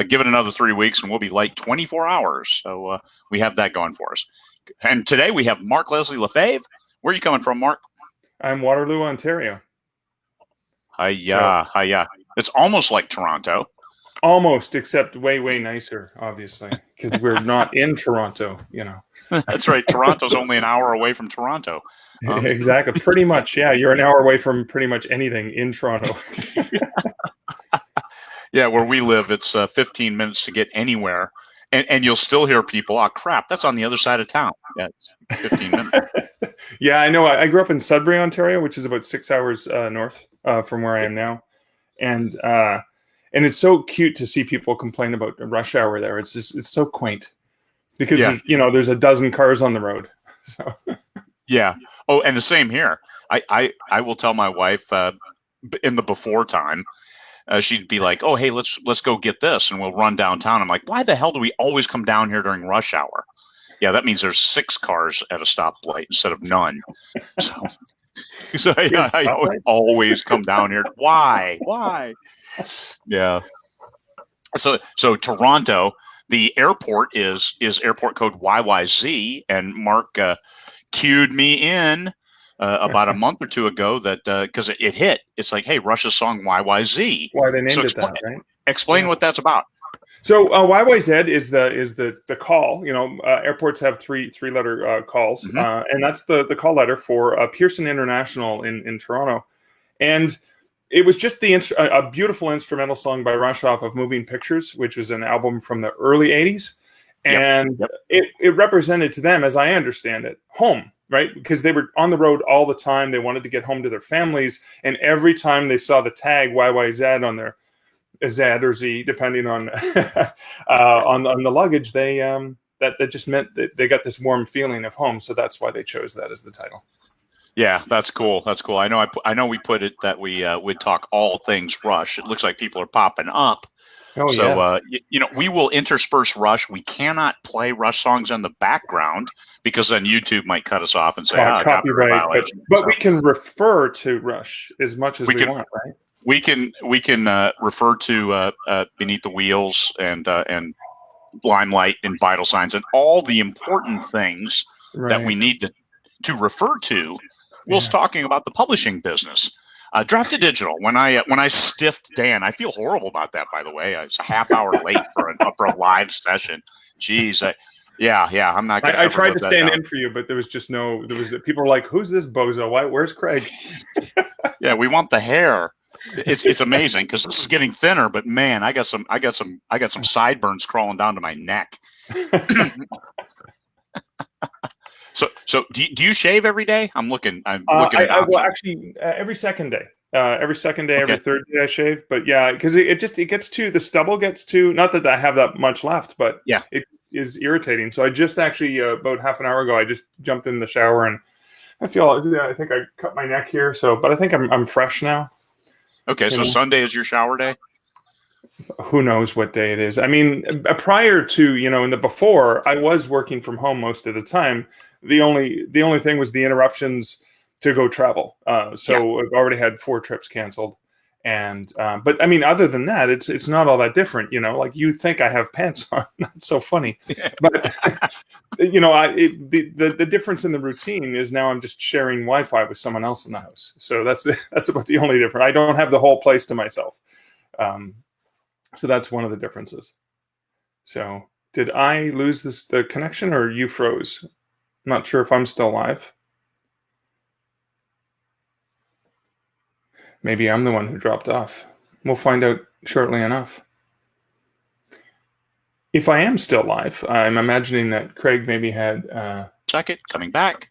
Give it another 3 weeks, and we'll be light 24 hours. So we have that going for us. And today we have Mark Leslie Lefebvre. Where are you coming from, Mark? I'm Waterloo, Ontario. So Hiya, hiya. It's almost like Toronto. almost, except way, way nicer, obviously, because we're not in Toronto, That's right. Toronto's only an hour away from Toronto. Exactly. Pretty much. Yeah. You're an hour away from pretty much anything in Toronto. Yeah, where we live, it's 15 minutes to get anywhere. And you'll still hear people, oh, crap, that's on the other side of town. Yeah, it's 15 minutes. Yeah, I know. I grew up in Sudbury, Ontario, which is about 6 hours north from where I am now. And it's so cute to see people complain about the rush hour there. It's so quaint because, Yeah. there's a dozen cars on the road. So. Yeah. Oh, and the same here. I will tell my wife in the before time, she'd be like, "Oh, hey, let's go get this," and we'll run downtown. I'm like, "Why the hell do we always come down here during rush hour?" Yeah, that means there's 6 cars at a stoplight instead of none. So, I always come down here. Why? Why? Yeah. So Toronto, the airport is airport code YYZ, and Mark cued me in about a month or two ago that because it hit. It's like, hey, Rush's song YYZ. Why they So named it that, right? explain what that's about. So YYZ is the call. Airports have three letter calls, and that's the call letter for Pearson International in Toronto. And it was just a beautiful instrumental song by Rush off of Moving Pictures, which was an album from the early '80s, and it represented to them, as I understand it, home. Right, because they were on the road all the time. They wanted to get home to their families, and every time they saw the tag YYZ on their Z or Z, depending on on the luggage, that just meant that they got this warm feeling of home. So that's why they chose that as the title. Yeah, that's cool. That's cool. I know we put it that we would talk all things Rush. It looks like people are popping up. Oh, So, yeah. we will intersperse Rush. We cannot play Rush songs in the background because then YouTube might cut us off and say, copyright violation. But we can refer to Rush as much as we want, right? We can refer to Beneath the Wheels and Limelight and Vital Signs and all the important things that we need to refer to whilst talking about the publishing business. Drafted Digital. When I stiffed Dan, I feel horrible about that. By the way, it's a half hour late for a live session. Jeez, I'm not. I tried to stand in for you, but there was people were like, "Who's this bozo? Where's Craig?" Yeah, we want the hair. It's amazing because this is getting thinner, but man, I got some sideburns crawling down to my neck. So do you shave every day? I'm looking. Well, actually, every second day. Every second day, every third day I shave. But yeah, because it gets to the stubble gets to, not that I have that much left, but it is irritating. So I just actually about half an hour ago, I just jumped in the shower and I think I cut my neck here. So, but I think I'm fresh now. Okay, so Sunday is your shower day? Who knows what day it is? I mean, prior to, in the before, I was working from home most of the time. The only thing was the interruptions to go travel. I've already had 4 trips canceled. And but I mean, other than that, it's not all that different. Like you think I have pants on. That's so funny. But the difference in the routine is now I'm just sharing Wi-Fi with someone else in the house. So that's about the only difference. I don't have the whole place to myself. So that's one of the differences. So did I lose the connection or you froze? I'm not sure if I'm still live. Maybe I'm the one who dropped off. We'll find out shortly enough. If I am still live, I'm imagining that Craig maybe had... Second, coming back.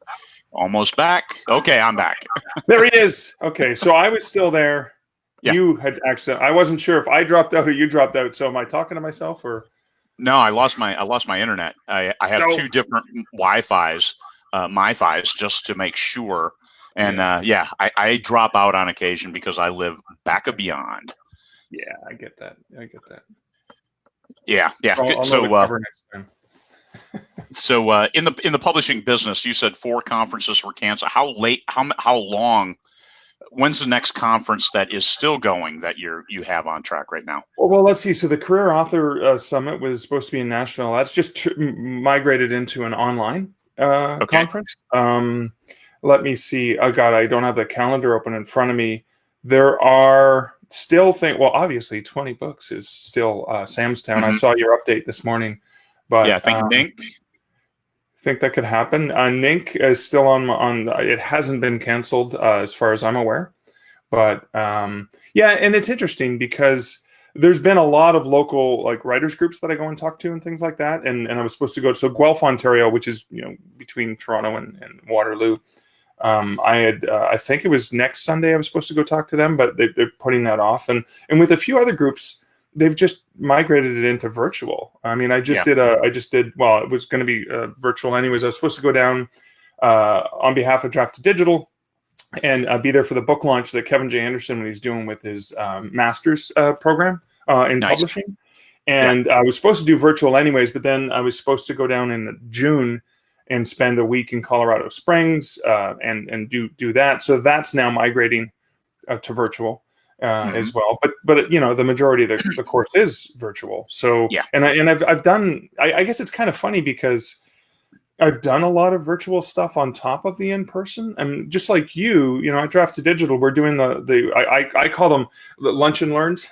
Almost back. Okay, I'm back. There he is. Okay, so I was still there. Yeah. You had I wasn't sure if I dropped out or you dropped out. So am I talking to myself or? No, I lost my internet. I have 2 different Wi-Fi's, MiFi's, just to make sure. And I drop out on occasion because I live back a beyond. Yeah, I get that. Yeah. I'll know the cover next time. So in the publishing business, you said 4 conferences were canceled. How long when's the next conference that is still going that you have on track right now? Well, let's see. So the Career Author Summit was supposed to be in Nashville. That's just migrated into an online Okay. conference. Let me see. Oh God, I don't have the calendar open in front of me. There are still things. Well, obviously, 20 books is still Samstown. I Hmm. saw your update this morning, Yeah, I but think Nink. think that could happen. Nink is still on. It hasn't been canceled as far as I'm aware. But yeah, and it's interesting because there's been a lot of local like writers groups that I go and talk to and things like that. And I was supposed to go to Guelph, Ontario, which is between Toronto and Waterloo. I think it was next Sunday I was supposed to go talk to them, but they're putting that off. And with a few other groups, they've just migrated it into virtual. I mean, Yeah. I just did. Well, it was going to be virtual anyways. I was supposed to go down on behalf of Draft to Digital and be there for the book launch that Kevin J. Anderson he's doing with his master's program in Nice. publishing. Yeah. And I was supposed to do virtual anyways, but then I was supposed to go down in June and spend a week in Colorado Springs and do that. So that's now migrating to virtual Hmm. as well. But the majority of the course is virtual. So Yeah. I've done. I guess it's kind of funny because I've done a lot of virtual stuff on top of the in person, and just like at Draft to Digital, we're doing I call them the lunch and learns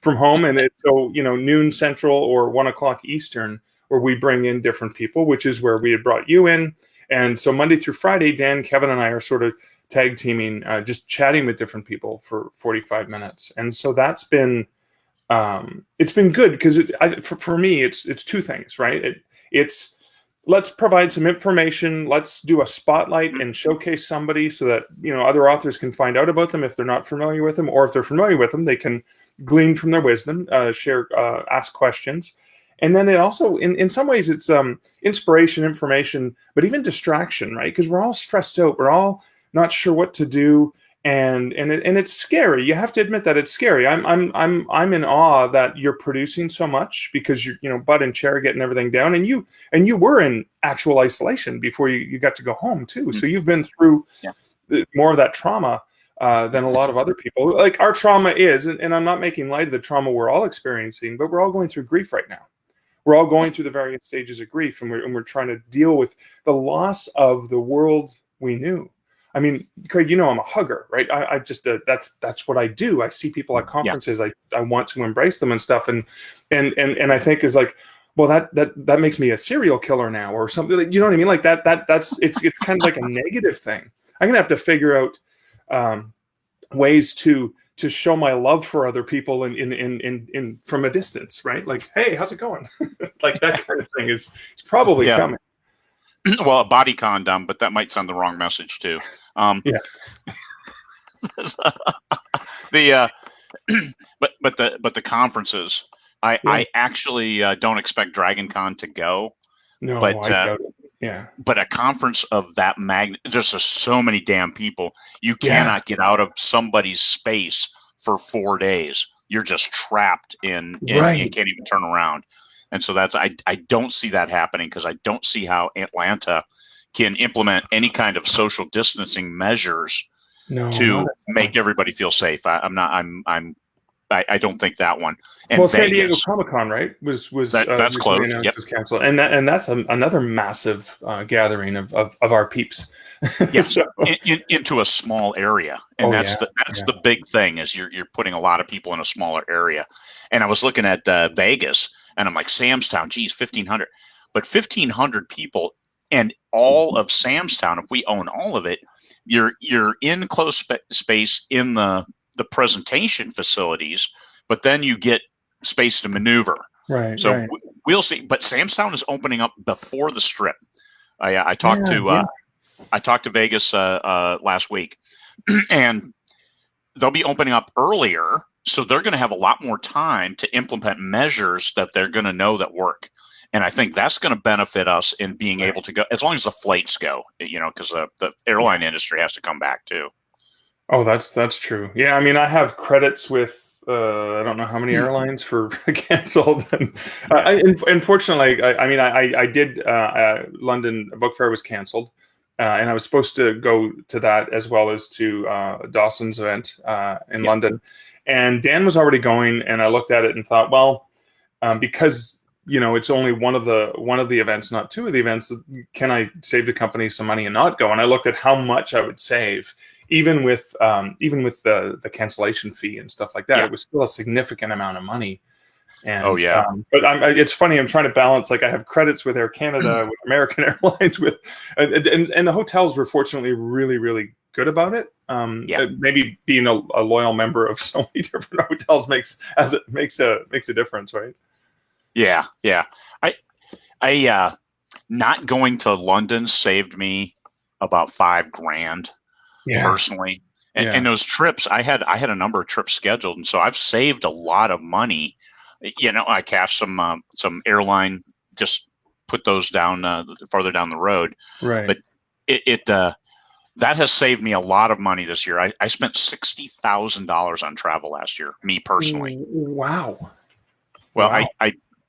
from home, and it's so noon Central or 1 o'clock Eastern, where we bring in different people, which is where we had brought you in, and so Monday through Friday, Dan, Kevin, and I are sort of tag teaming, just chatting with different people for 45 minutes, and so that's been it's been good because for me it's two things, right? It's let's provide some information. Let's do a spotlight and showcase somebody so that other authors can find out about them if they're not familiar with them, or if they're familiar with them, they can glean from their wisdom, share, ask questions. And then it also, in some ways, it's inspiration, information, but even distraction, right? Because we're all stressed out. We're all not sure what to do, and it's scary. You have to admit that it's scary. I'm in awe that you're producing so much because you're butt and chair getting everything down, and you were in actual isolation before you got to go home too. So you've been through Yeah. more of that trauma than a lot of other people. Like our trauma is, and I'm not making light of the trauma we're all experiencing, but we're all going through grief right now. We're all going through the various stages of grief, and we're trying to deal with the loss of the world we knew. I mean, Craig, I'm a hugger, right? I just that's what I do. I see people at Yeah. conferences. I want to embrace them and stuff, and I think is like, well, that makes me a serial killer now or something. You know what I mean? Like that's it's kind of like a negative thing. I'm gonna have to figure out ways to show my love for other people in from a distance, right? Like, hey, how's it going? Like that kind of thing is probably Yeah. coming. Well, a body condom, but that might send the wrong message too. Yeah. The but the conferences, Yeah. I actually don't expect Dragon Con to go, No, but I doubt it. Yeah. but a conference of that there's just so many damn people. You Yeah. cannot get out of somebody's space for 4 days. You're just trapped in you Right. can't even turn around. And so I don't see that happening because I don't see how Atlanta can implement any kind of social distancing measures No, not to at all. make everybody feel safe. I'm not. I don't think that one. And Well, San Diego Vegas, Comic Con, right, was that's recently closed. announced Yep. was canceled, and that's another massive gathering of our peeps. Yeah. So, Into a small area, and oh yeah, that's yeah, the big thing is you're putting a lot of people in a smaller area. And I was looking at Vegas, and I'm like Samstown, geez, 1,500, but 1,500 people, and all of Samstown. If we own all of it, you're in close space in the presentation facilities, but then you get space to maneuver. right, So right, we'll see. But Samstown is opening up before the Strip. I talked yeah, to yeah, Vegas last week, and they'll be opening up earlier, so they're going to have a lot more time to implement measures that they're going to know that work. And I think that's going to benefit us in being right, able to go as long as the flights go, because the airline yeah. industry has to come back too. Oh, that's true. Yeah, I mean, I have credits with I don't know how many airlines for canceled, and Yeah. unfortunately, I mean, I did London Book Fair was canceled. and I was supposed to go to that as well as to Dawson's event in Yeah. London. And Dan was already going, and I looked at it and thought, well, because it's only one of the events, not two of the events. Can I save the company some money and not go? And I looked at how much I would save, even with the cancellation fee and stuff like that. Yeah. It was still a significant amount of money. Oh And yeah. but it's funny. I'm trying to balance. Like I have credits with Air Canada, with American Airlines, with and the hotels were fortunately really really good about it. Yeah. Maybe being a loyal member of so many different hotels makes a difference, right? Yeah. Yeah. I not going to London saved me about 5 grand Yeah, personally. And yeah, those trips, I had a number of trips scheduled, and so I've saved a lot of money. I cashed some airline, just put those down farther down the road. right. But it that has saved me a lot of money this year. I spent $60,000 on travel last year, me personally. Wow, Well, wow.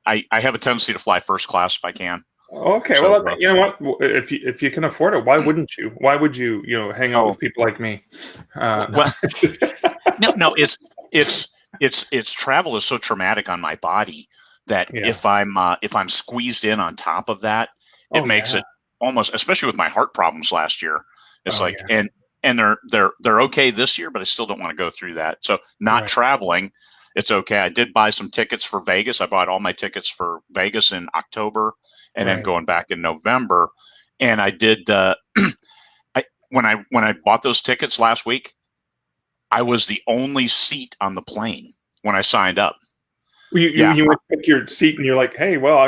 I have a tendency to fly first class if I can. Okay, So well, you know what? If you can afford it, why mm, wouldn't you? Why would you hang out oh with people like me? No. well, no, it's travel is so traumatic on my body that Yeah. if I'm squeezed in on top of that, it Oh makes yeah. it almost, especially with my heart problems last year. It's Oh like, yeah. and they're okay this year, but I still don't want to go through that. So not Right. traveling, it's okay. I did buy some tickets for Vegas. I bought all my tickets for Vegas in October, and then Right. going back in November. And I did. When I bought those tickets last week, I was the only seat on the plane when I signed up. You Yeah, went to pick your seat and you're like, hey, well,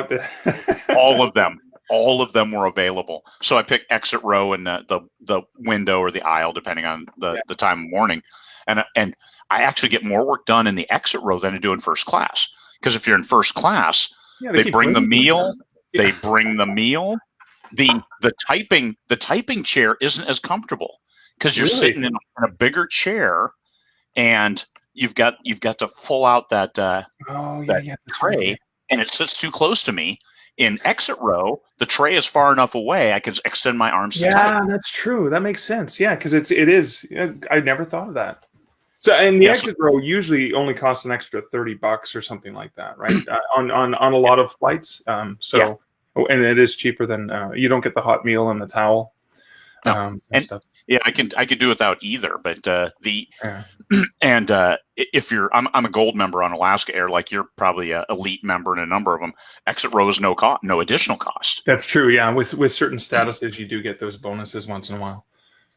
all of them, all of them were available. So I picked exit row in the window or the aisle, depending on yeah, the time of morning, and I actually get more work done in the exit row than I do in first class. Because if you're in first class, yeah, they they keep bring the bringing you. meal, Yeah. they bring the meal. The typing chair isn't as comfortable because you're Really? sitting in a bigger chair, and you've got to pull out Oh yeah, that yeah, that's right. Yeah. tray, and it sits too close to me. In exit row, the tray is far enough away I can extend my arms to type. Yeah, that's true. That makes sense. Yeah, because it is. Yeah, I never thought of that. So, and the Yes, exit row usually only costs an extra $30 or something like that, right? On a yeah, lot of flights. yeah. Oh, and it is cheaper than you don't get the hot meal and the towel No, and and stuff. yeah, I could do without either. But the Yeah. and if I'm a gold member on Alaska Air, like you're probably a elite member in a number of them. Exit row is no additional cost. That's true. Yeah, with certain statuses, you do get those bonuses once in a while.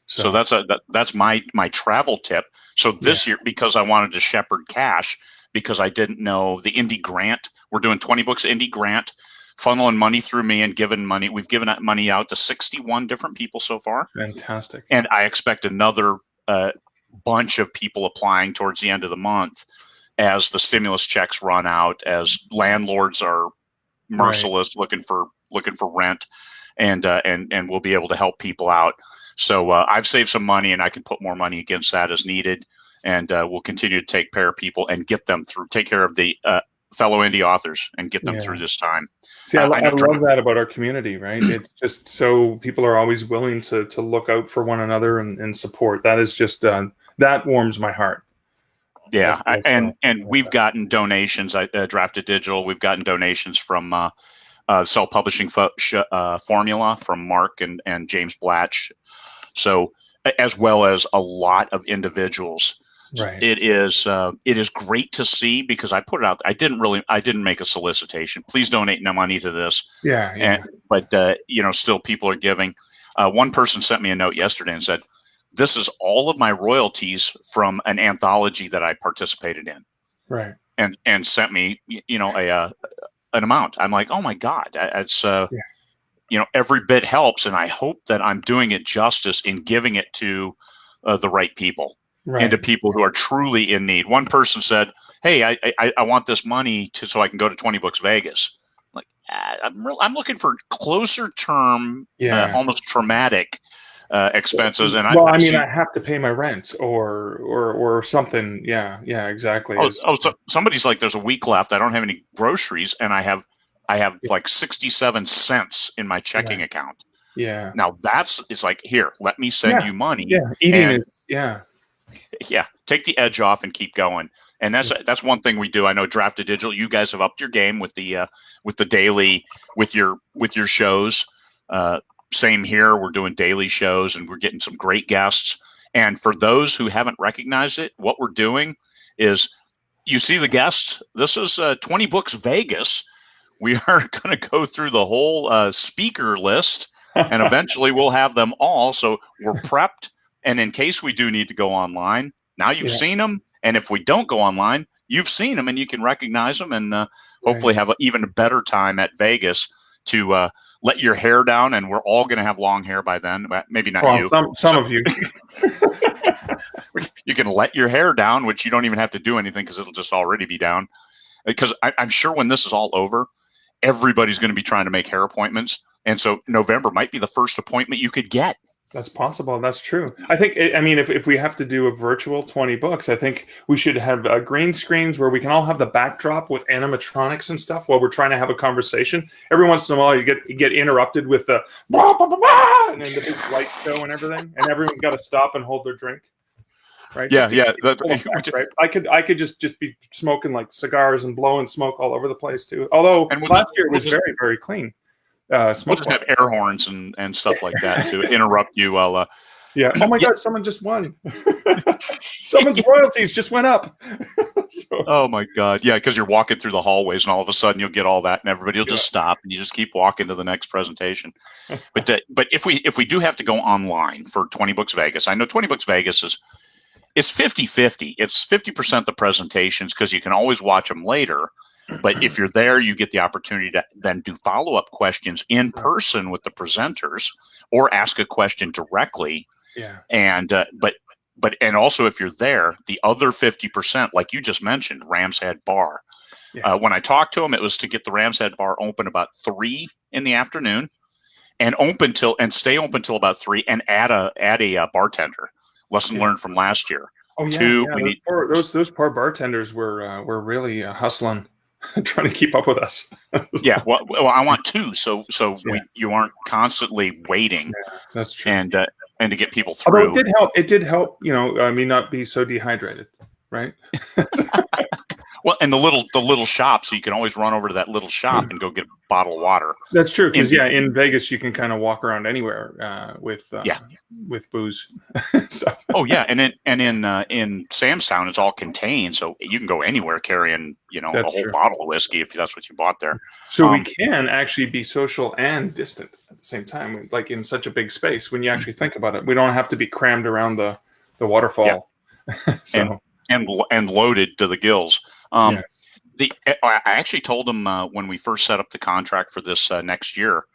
So So that's my travel tip. So yeah, this year, because I wanted to shepherd cash, because I didn't know the indie grant, we're doing 20 books indie grant, funneling money through me and giving money. We've given that money out to 61 different people so far, fantastic. and I expect another bunch of people applying towards the end of the month as the stimulus checks run out, as landlords are Right. merciless looking for rent, and we'll be able to help people out. So I've saved some money, and I can put more money against that as needed, and we'll continue to take care of people and get them through. Take care of the fellow indie authors and get them through Yeah. this time. See, I I know love during that about our community, right? It's just so people are always willing to look out for one another and support. That is just that warms my heart. yeah, That's and we've gotten donations. I drafted digital. We've gotten donations from self publishing formula from Mark and James Blatch. So as well as a lot of individuals. right. It is great to see, because I put it out. I didn't make a solicitation. Please donate no money to this, Yeah, and yeah. but still people are giving. One person sent me a note yesterday and said, "This is all of my royalties from an anthology that I participated in," Right. and sent me a an amount. I'm like, oh my god, it's Yeah. every bit helps, and I hope that I'm doing it justice in giving it to the right people and to Right. people who are truly in need. One person said, "Hey, I want this money so I can go to 20 Books Vegas." Like, I'm looking for closer term, Yeah. almost traumatic expenses, and Well, I I've mean, seen. I have to pay my rent or something. Yeah, yeah, exactly. So somebody's like, "There's a week left. I don't have any groceries, and I have Yeah, like 67 cents in my checking right. account." Yeah. Now it's like, here, let me send Yeah. you money, Yeah. Eating and is, yeah. yeah, take the edge off and keep going. And Yeah. that's one thing we do. I know Drafted Digital, you guys have upped your game with the daily with your shows. Uh, Same here. We're doing daily shows and we're getting some great guests. And for those who haven't recognized it, what we're doing is, you see the guests. This is 20 Books Vegas. We are going to go through the whole speaker list, and eventually we'll have them all. So we're prepped. And in case we do need to go online, now you've Yeah. seen them. And if we don't go online, you've seen them and you can recognize them, and Right. hopefully have an even better time at Vegas to let your hair down. And we're all going to have long hair by then. Maybe not Well, you. some So of you. you can let your hair down, which you don't even have to do anything because it'll just already be down. Because I'm sure when this is all over, everybody's going to be trying to make hair appointments. And so November might be the first appointment you could get. That's possible. That's true. I think, I mean, if we have to do a virtual 20 books, I think we should have green screens where we can all have the backdrop with animatronics and stuff while we're trying to have a conversation. Every once in a while, you get interrupted with the blah, blah, blah, blah, and then the big light show and everything, and everyone's got to stop and hold their drink, right? Yeah, Just to yeah. keep the full effect, right? I could just be smoking like cigars and blowing smoke all over the place too. Although And last year was very, very clean. we'll Smoke just wise. have air horns and stuff like that to interrupt you while Yeah. Oh my yeah. God, someone just won. Someone's royalties just went up. So, Oh my God. Yeah, because you're walking through the hallways and all of a sudden you'll get all that and everybody will yeah. just stop and you just keep walking to the next presentation. But if we do have to go online for 20 Books Vegas, I know 20 Books Vegas is it's 50-50. It's 50% the presentations because you can always watch them later. But if you're there, you get the opportunity to then do follow-up questions in person with the presenters or ask a question directly. Yeah. And and also if you're there, the other 50%, like you just mentioned, Ram's Head Bar. Yeah. When I talked to him, it was to get the Ram's Head Bar open about 3 in the afternoon and stay open till about 3 and add a bartender. Lesson Yeah. learned from last year. Oh yeah, 2, yeah. we need Those poor bartenders were really hustling, trying to keep up with us. yeah. Well, I want 2, so Yeah, you aren't constantly waiting yeah, that's true. and to get people Although it through. did help. It did help. Me not be so dehydrated, right? Well, and the little shop, so you can always run over to that little shop and go get a bottle of water. That's true. In Because yeah, in Vegas you can kind of walk around anywhere Yeah. with booze and stuff. Oh yeah, in Sam's Town it's all contained, so you can go anywhere carrying a That's whole true. bottle of whiskey if that's what you bought there. So we Um, can actually be social and distant at the same time, like in such a big space. When you actually think about it, we don't have to be crammed around the yeah, waterfall. and So and loaded to the gills. yeah, I actually told them when we first set up the contract for this next year.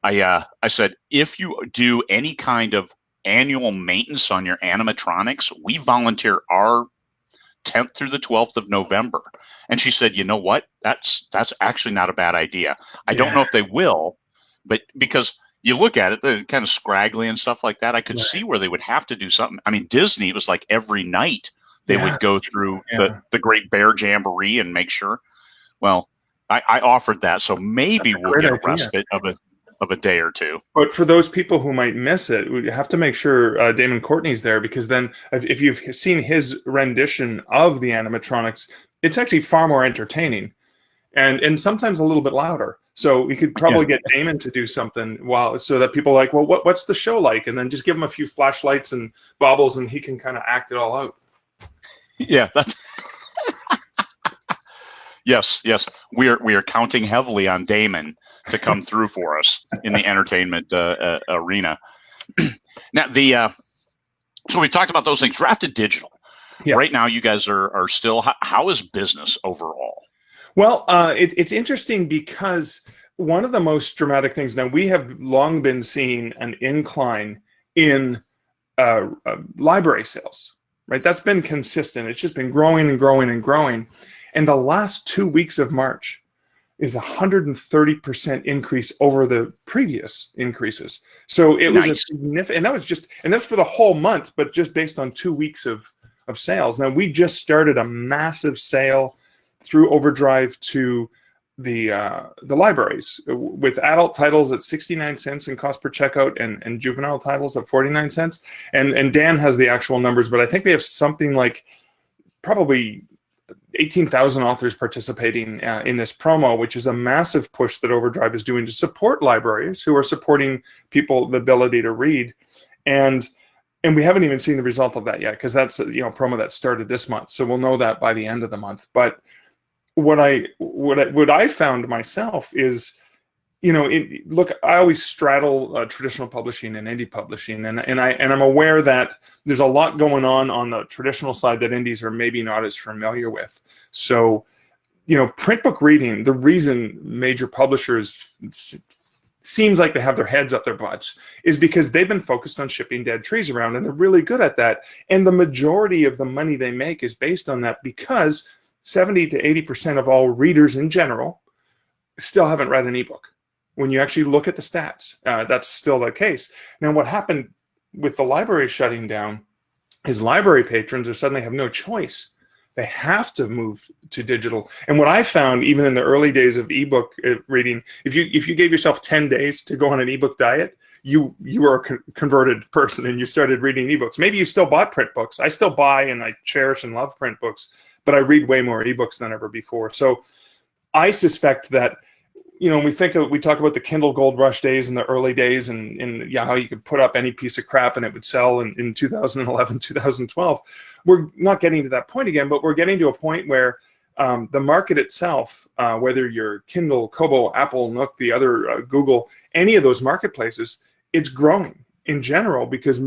I said, if you do any kind of annual maintenance on your animatronics, we volunteer our 10th through the 12th of November. And she said, you know what? That's actually not a bad idea. I don't yeah, know if they will, but because you look at it, they're kind of scraggly and stuff like that. I could right. see where they would have to do something. I mean, Disney, it was like every night they Yeah, would go through yeah. the Great Bear Jamboree and make sure. Well, I offered that, so That's maybe a we'll great get a idea. respite of a day or two. But for those people who might miss it, we have to make sure Damon Courtney's there, because then if you've seen his rendition of the animatronics, it's actually far more entertaining and sometimes a little bit louder. So we could Yeah, probably get Damon to do something so that people are like, well, what's the show like? And then just give him a few flashlights and baubles and he can kind of act it all out. yeah, that's yes. We are counting heavily on Damon to come through for us in the entertainment arena. Now so we talked about those things. Drafted Digital. Yeah. Right now, you guys are still. How is business overall? Well, it's interesting because one of the most dramatic things, now we have long been seeing an incline in library sales, right? That's been consistent. It's just been growing and growing and growing. And the last 2 weeks of March is 130% increase over the previous increases. So it was a Nice. significant, and that's for the whole month, but just based on 2 weeks of sales. Now we just started a massive sale through Overdrive to the libraries with adult titles at 69 cents in cost per checkout, and juvenile titles at 49 cents. And Dan has the actual numbers, but I think we have something like probably 18,000 authors participating in this promo, which is a massive push that Overdrive is doing to support libraries who are supporting people, the ability to read. And we haven't even seen the result of that yet, because that's a promo that started this month. So we'll know that by the end of the month. But what I found myself is, look, I always straddle traditional publishing and indie publishing, and I'm aware that there's a lot going on the traditional side that indies are maybe not as familiar with. So, print book reading, the reason major publishers seems like they have their heads up their butts is because they've been focused on shipping dead trees around, and they're really good at that. And the majority of the money they make is based on that, because 70 to 80% of all readers in general still haven't read an ebook. When you actually look at the stats, that's still the case. Now, what happened with the library shutting down is library patrons are suddenly have no choice. They have to move to digital. And what I found, even in the early days of ebook reading, if you gave yourself 10 days to go on an ebook diet, you were a converted person and you started reading ebooks. Maybe you still bought print books. I still buy and I cherish and love print books, but I read way more ebooks than ever before. So I suspect that, we talk about the Kindle Gold Rush days in the early days, and how you could put up any piece of crap and it would sell in 2011, 2012. We're not getting to that point again, but we're getting to a point where the market itself, whether you're Kindle, Kobo, Apple, Nook, the other Google, any of those marketplaces, it's growing in general because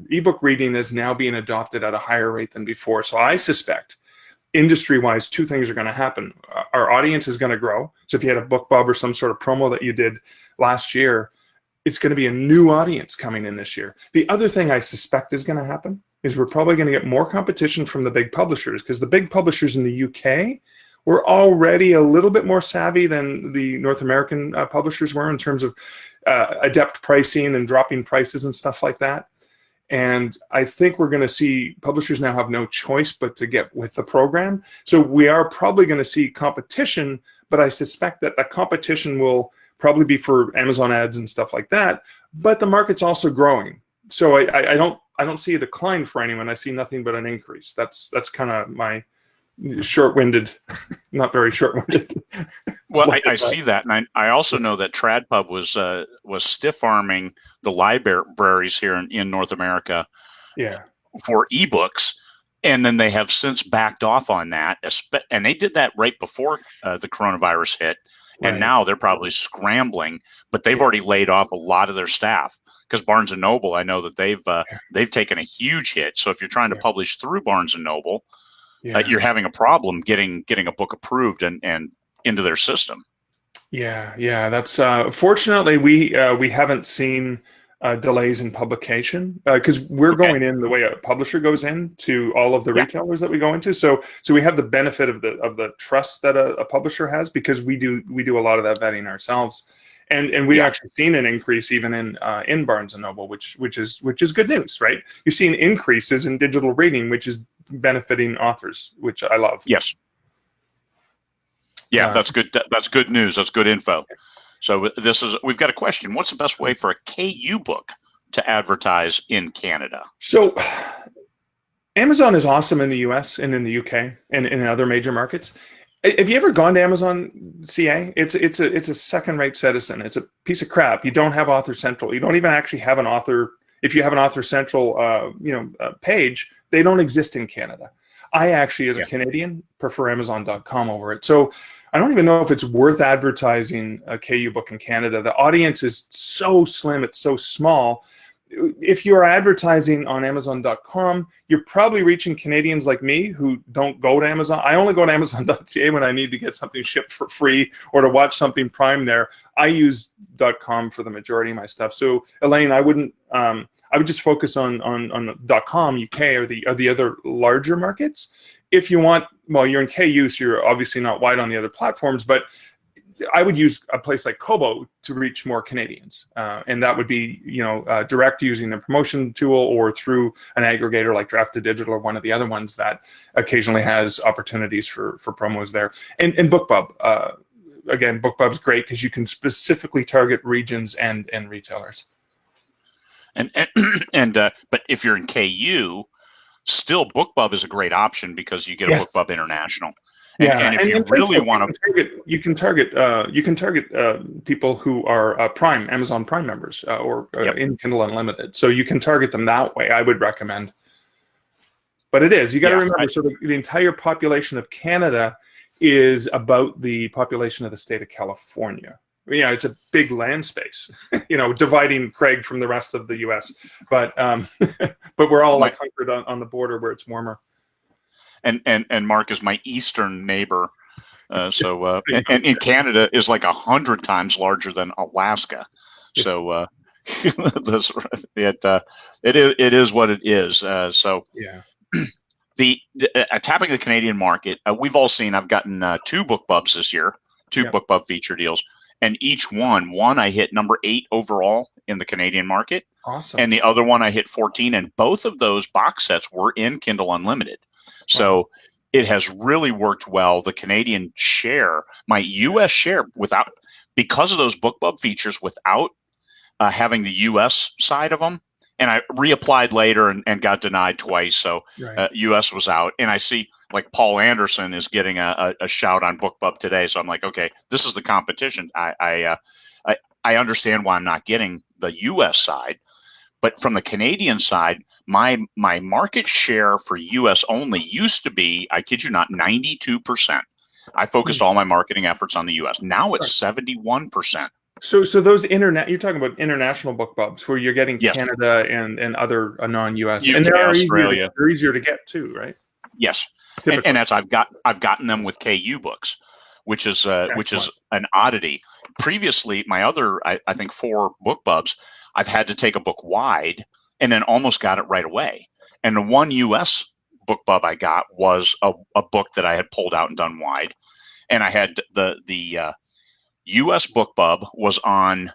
ebook reading is now being adopted at a higher rate than before. So I suspect, industry-wise, two things are going to happen. Our audience is going to grow. So if you had a BookBub or some sort of promo that you did last year, it's going to be a new audience coming in this year. The other thing I suspect is going to happen is we're probably going to get more competition from the big publishers, because the big publishers in the UK were already a little bit more savvy than the North American publishers were in terms of adept pricing and dropping prices and stuff like that. And I think we're going to see publishers now have no choice but to get with the program. So we are probably going to see competition, but I suspect that the competition will probably be for Amazon ads and stuff like that. But the market's also growing. So I don't see a decline for anyone. I see nothing but an increase. That's kind of my short-winded, not very short-winded. Well, I see that, and I also know that TradPub was stiff-arming the libraries here in North America, for ebooks, and then they have since backed off on that, and they did that right before the coronavirus hit, and now they're probably scrambling, but they've already laid off a lot of their staff, because Barnes & Noble, I know that they've taken a huge hit. So if you're trying to publish through Barnes & Noble, you're having a problem getting a book approved and into their system. Yeah. That's fortunately we haven't seen delays in publication, because we're going in the way a publisher goes in to all of the retailers that we go into. So we have the benefit of the trust that a publisher has, because we do a lot of that vetting ourselves, and we've actually seen an increase even in Barnes and Noble, which is good news, right? You're seeing increases in digital reading, which is benefiting authors, which I love. Yes. Yeah, that's good. That's good news. That's good info. So we've got a question. What's the best way for a KU book to advertise in Canada? So Amazon is awesome in the US and in the UK and in other major markets. Have you ever gone to Amazon CA? It's a second-rate citizen. It's a piece of crap. You don't have Author Central. You don't even actually have an author. If you have an Author Central page, they don't exist in Canada. I actually, as a Canadian, prefer Amazon.com over it. So I don't even know if it's worth advertising a KU book in Canada. The audience is so slim, it's so small. If you're advertising on Amazon.com, you're probably reaching Canadians like me who don't go to Amazon. I only go to Amazon.ca when I need to get something shipped for free or to watch something Prime there. I use .com for the majority of my stuff. So Elaine, I would just focus on .com UK or the other larger markets. If you want, well, you're in KU, so you're obviously not wide on the other platforms, but I would use a place like Kobo to reach more Canadians. And that would be, direct using the promotion tool or through an aggregator like Draft2 Digital or one of the other ones that occasionally has opportunities for promos there. And BookBub, again, BookBub's great because you can specifically target regions and retailers. And but if you're in KU, still BookBub is a great option because you get a Yes. BookBub International. Yeah, And if you really Facebook, want to, you can target people who are Amazon Prime members or yep, in Kindle Unlimited. So you can target them that way. I would recommend. But it is, you got to yeah, remember, so the entire population of Canada is about the population of the state of California. Yeah, it's a big land space, dividing Craig from the rest of the U.S. But but we're all like hunkered on the border where it's warmer. And Mark is my eastern neighbor. And in Canada is like 100 times larger than Alaska. So it is what it is. So yeah. the tapping the Canadian market, we've all seen. I've gotten 2 BookBubs this year, 2 BookBub feature deals, and each one I hit number 8 overall in the Canadian market. Awesome. And the other one I hit 14, and both of those box sets were in Kindle Unlimited. So it has really worked well. The Canadian share, my U.S. share, because of those BookBub features, without having the U.S. side of them, and I reapplied later and got denied twice. So U.S. was out, and I see like Paul Anderson is getting a shout on BookBub today. So I'm like, okay, this is the competition. I understand why I'm not getting the U.S. side. But from the Canadian side, my market share for U.S. only used to be, I kid you not, 92%. I focused all my marketing efforts on the U.S. Now it's 71%. So those you're talking about international BookBubs where you're getting Yes. Canada and other non-U.S. UK, and they're Australia. They're easier to get too, right? Yes, and that's I've gotten them with KU books, which is an oddity. Previously, my other I think 4 BookBubs, I've had to take a book wide and then almost got it right away. And the one U.S. BookBub I got was a book that I had pulled out and done wide. And I had the U.S. BookBub was on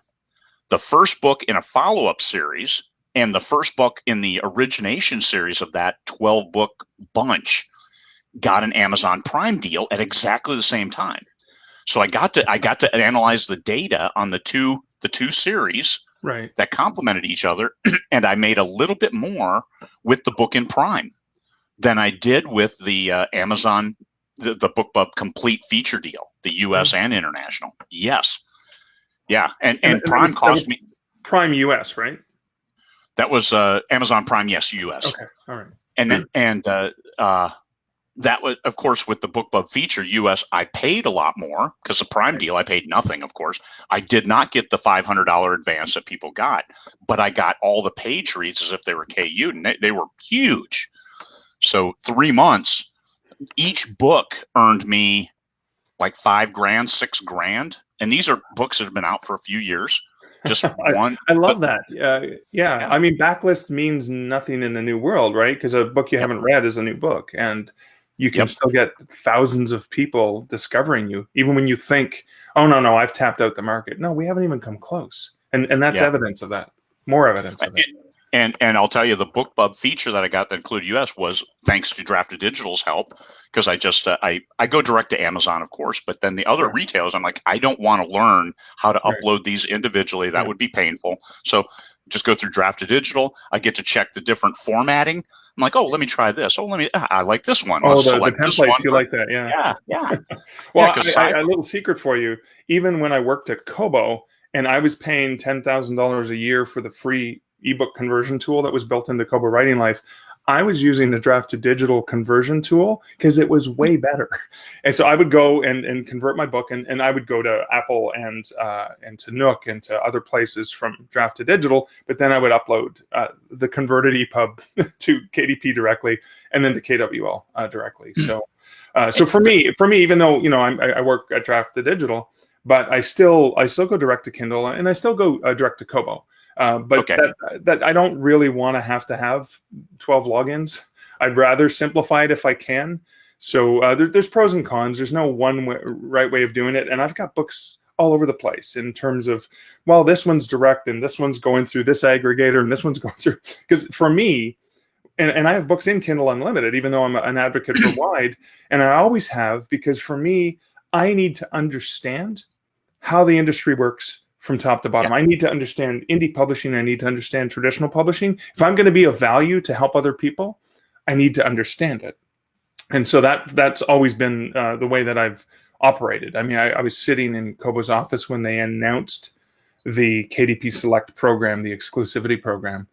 the first book in a follow-up series and the first book in the origination series of that 12-book bunch got an Amazon Prime deal at exactly the same time. So I got to analyze the data on the two series that complemented each other, and I made a little bit more with the book in Prime than I did with the Amazon the BookBub complete feature deal, the U.S. and international. Yes, yeah, and Prime cost me Prime US, right? That was Amazon Prime, yes, U.S. Okay, all right, and that was, of course, with the BookBub feature U.S. I paid a lot more because the Prime deal I paid nothing. Of course, I did not get the $500 advance that people got, but I got all the page reads as if they were KU, and they were huge. So 3 months, each book earned me like $5,000, $6,000, and these are books that have been out for a few years. Just one. I love that. Yeah, I mean, backlist means nothing in the new world, right? Because a book you haven't read is a new book, and you can still get thousands of people discovering you, even when you think, "Oh no, I've tapped out the market." No, we haven't even come close, and that's evidence of that. More evidence of it. And I'll tell you, the BookBub feature that I got that included US was thanks to Drafted Digital's help, because I just I go direct to Amazon, of course, but then the other retailers, I'm like, I don't want to learn how to upload these individually. That would be painful. So just go through Drafted Digital. I get to check the different formatting. I'm like, oh, let me try this. Oh, I like this one. Oh, the template. You like that? Yeah. Well, a little secret for you. Even when I worked at Kobo and I was paying $10,000 a year for the free ebook conversion tool that was built into Kobo Writing Life, I was using the Drafted Digital conversion tool because it was way better. And so I would go and convert my book, and I would go to Apple and to Nook and to other places from Drafted Digital, but then I would upload the converted EPUB to KDP directly and then to KWL directly. So for me, even though I work at Drafted Digital, but I still go direct to Kindle, and I still go direct to Kobo. But that I don't really want to have 12 logins. I'd rather simplify it if I can. So there's pros and cons. There's no one right way of doing it. And I've got books all over the place in terms of, well, this one's direct and this one's going through this aggregator and this one's going through. Because for me, and I have books in Kindle Unlimited, even though I'm an advocate for wide, and I always have, because for me, I need to understand how the industry works from top to Yeah. bottom. I need to understand indie publishing. I need to understand traditional publishing. If I'm going to be of value to help other people, I need to understand it. And so that's always been the way that I've operated. I mean, I was sitting in Kobo's office when they announced the KDP Select program, the exclusivity program,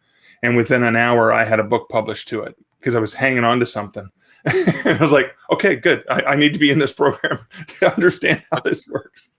and within an hour, I had a book published to it because I was hanging on to something. And I was like, okay, good. I need to be in this program to understand how this works.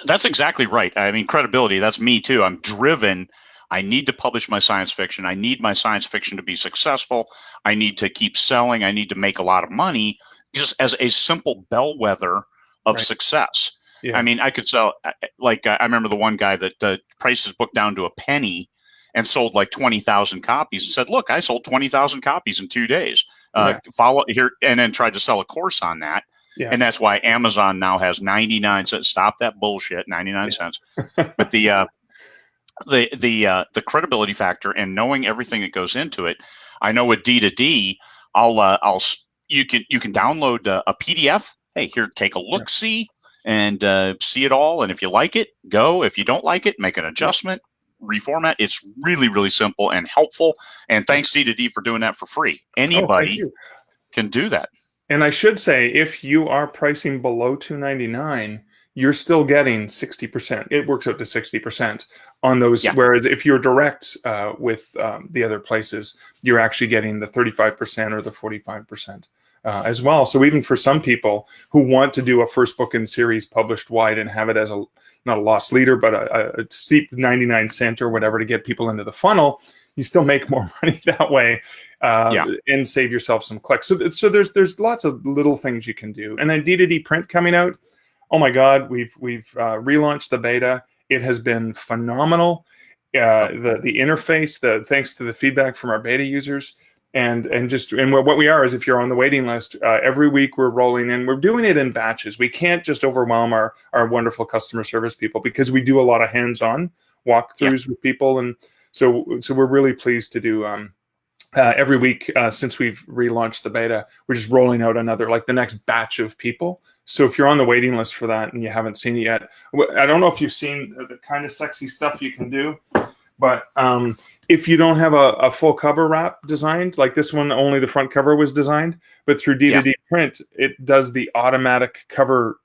That's exactly right. I mean, credibility, that's me too. I'm driven. I need to publish my science fiction. I need my science fiction to be successful. I need to keep selling. I need to make a lot of money just as a simple bellwether of Right. success. I Yeah. mean, I could sell, like, I remember the one guy that priced his book down to a penny and sold like 20,000 copies and said, look, I sold 20,000 copies in 2 days. Right. Follow here, and then tried to sell a course on that. Yeah. And that's why Amazon now has 99 cents. Stop that bullshit, 99 cents. Yeah. But the credibility factor and knowing everything that goes into it. I know with D2D, you can download a PDF. Hey, here, take a look, see, and see it all. And if you like it, go. If you don't like it, make an adjustment, reformat. It's really, really simple and helpful. And thanks D2D for doing that for free. Oh, thank Anybody you. can do that. And I should say, if you are pricing below $2.99, you're still getting 60%. It works out to 60% on those. Yeah. Whereas if you're direct with the other places, you're actually getting the 35% or the 45% as well. So even for some people who want to do a first book in series published wide and have it as not a lost leader, but a steep 99 cent or whatever to get people into the funnel, you still make more money that way and save yourself some clicks. So there's lots of little things you can do. And then D2D print coming out. Oh my God, we've relaunched the beta. It has been phenomenal. The interface, thanks to the feedback from our beta users, and what we are is, if you're on the waiting list, every week we're rolling in. We're doing it in batches. We can't just overwhelm our wonderful customer service people because we do a lot of hands-on walkthroughs with people, and so we're really pleased to do. Every week since we've relaunched the beta, we're just rolling out another, like the next batch of people. So if you're on the waiting list for that and you haven't seen it yet, I don't know if you've seen the kind of sexy stuff you can do, but if you don't have a full cover wrap designed, like this one, only the front cover was designed, but through D2D print, it does the automatic cover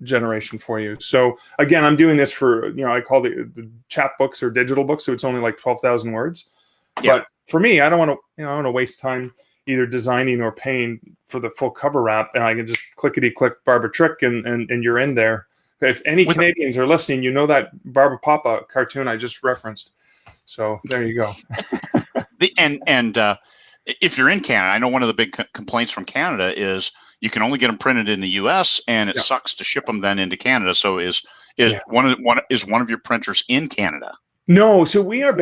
generation for you. So again, I'm doing this for, I call the chapbooks or digital books, so it's only like 12,000 words. Yeah. But for me, I don't want to waste time either designing or paying for the full cover wrap, and I can just clickety click Barbara Trick and you're in there. If any Canadians are listening, you know that Barbara Papa cartoon I just referenced. So there you go. And if you're in Canada, I know one of the big complaints from Canada is you can only get them printed in the U.S. and it sucks to ship them then into Canada. So is one of your printers in Canada? No, so we're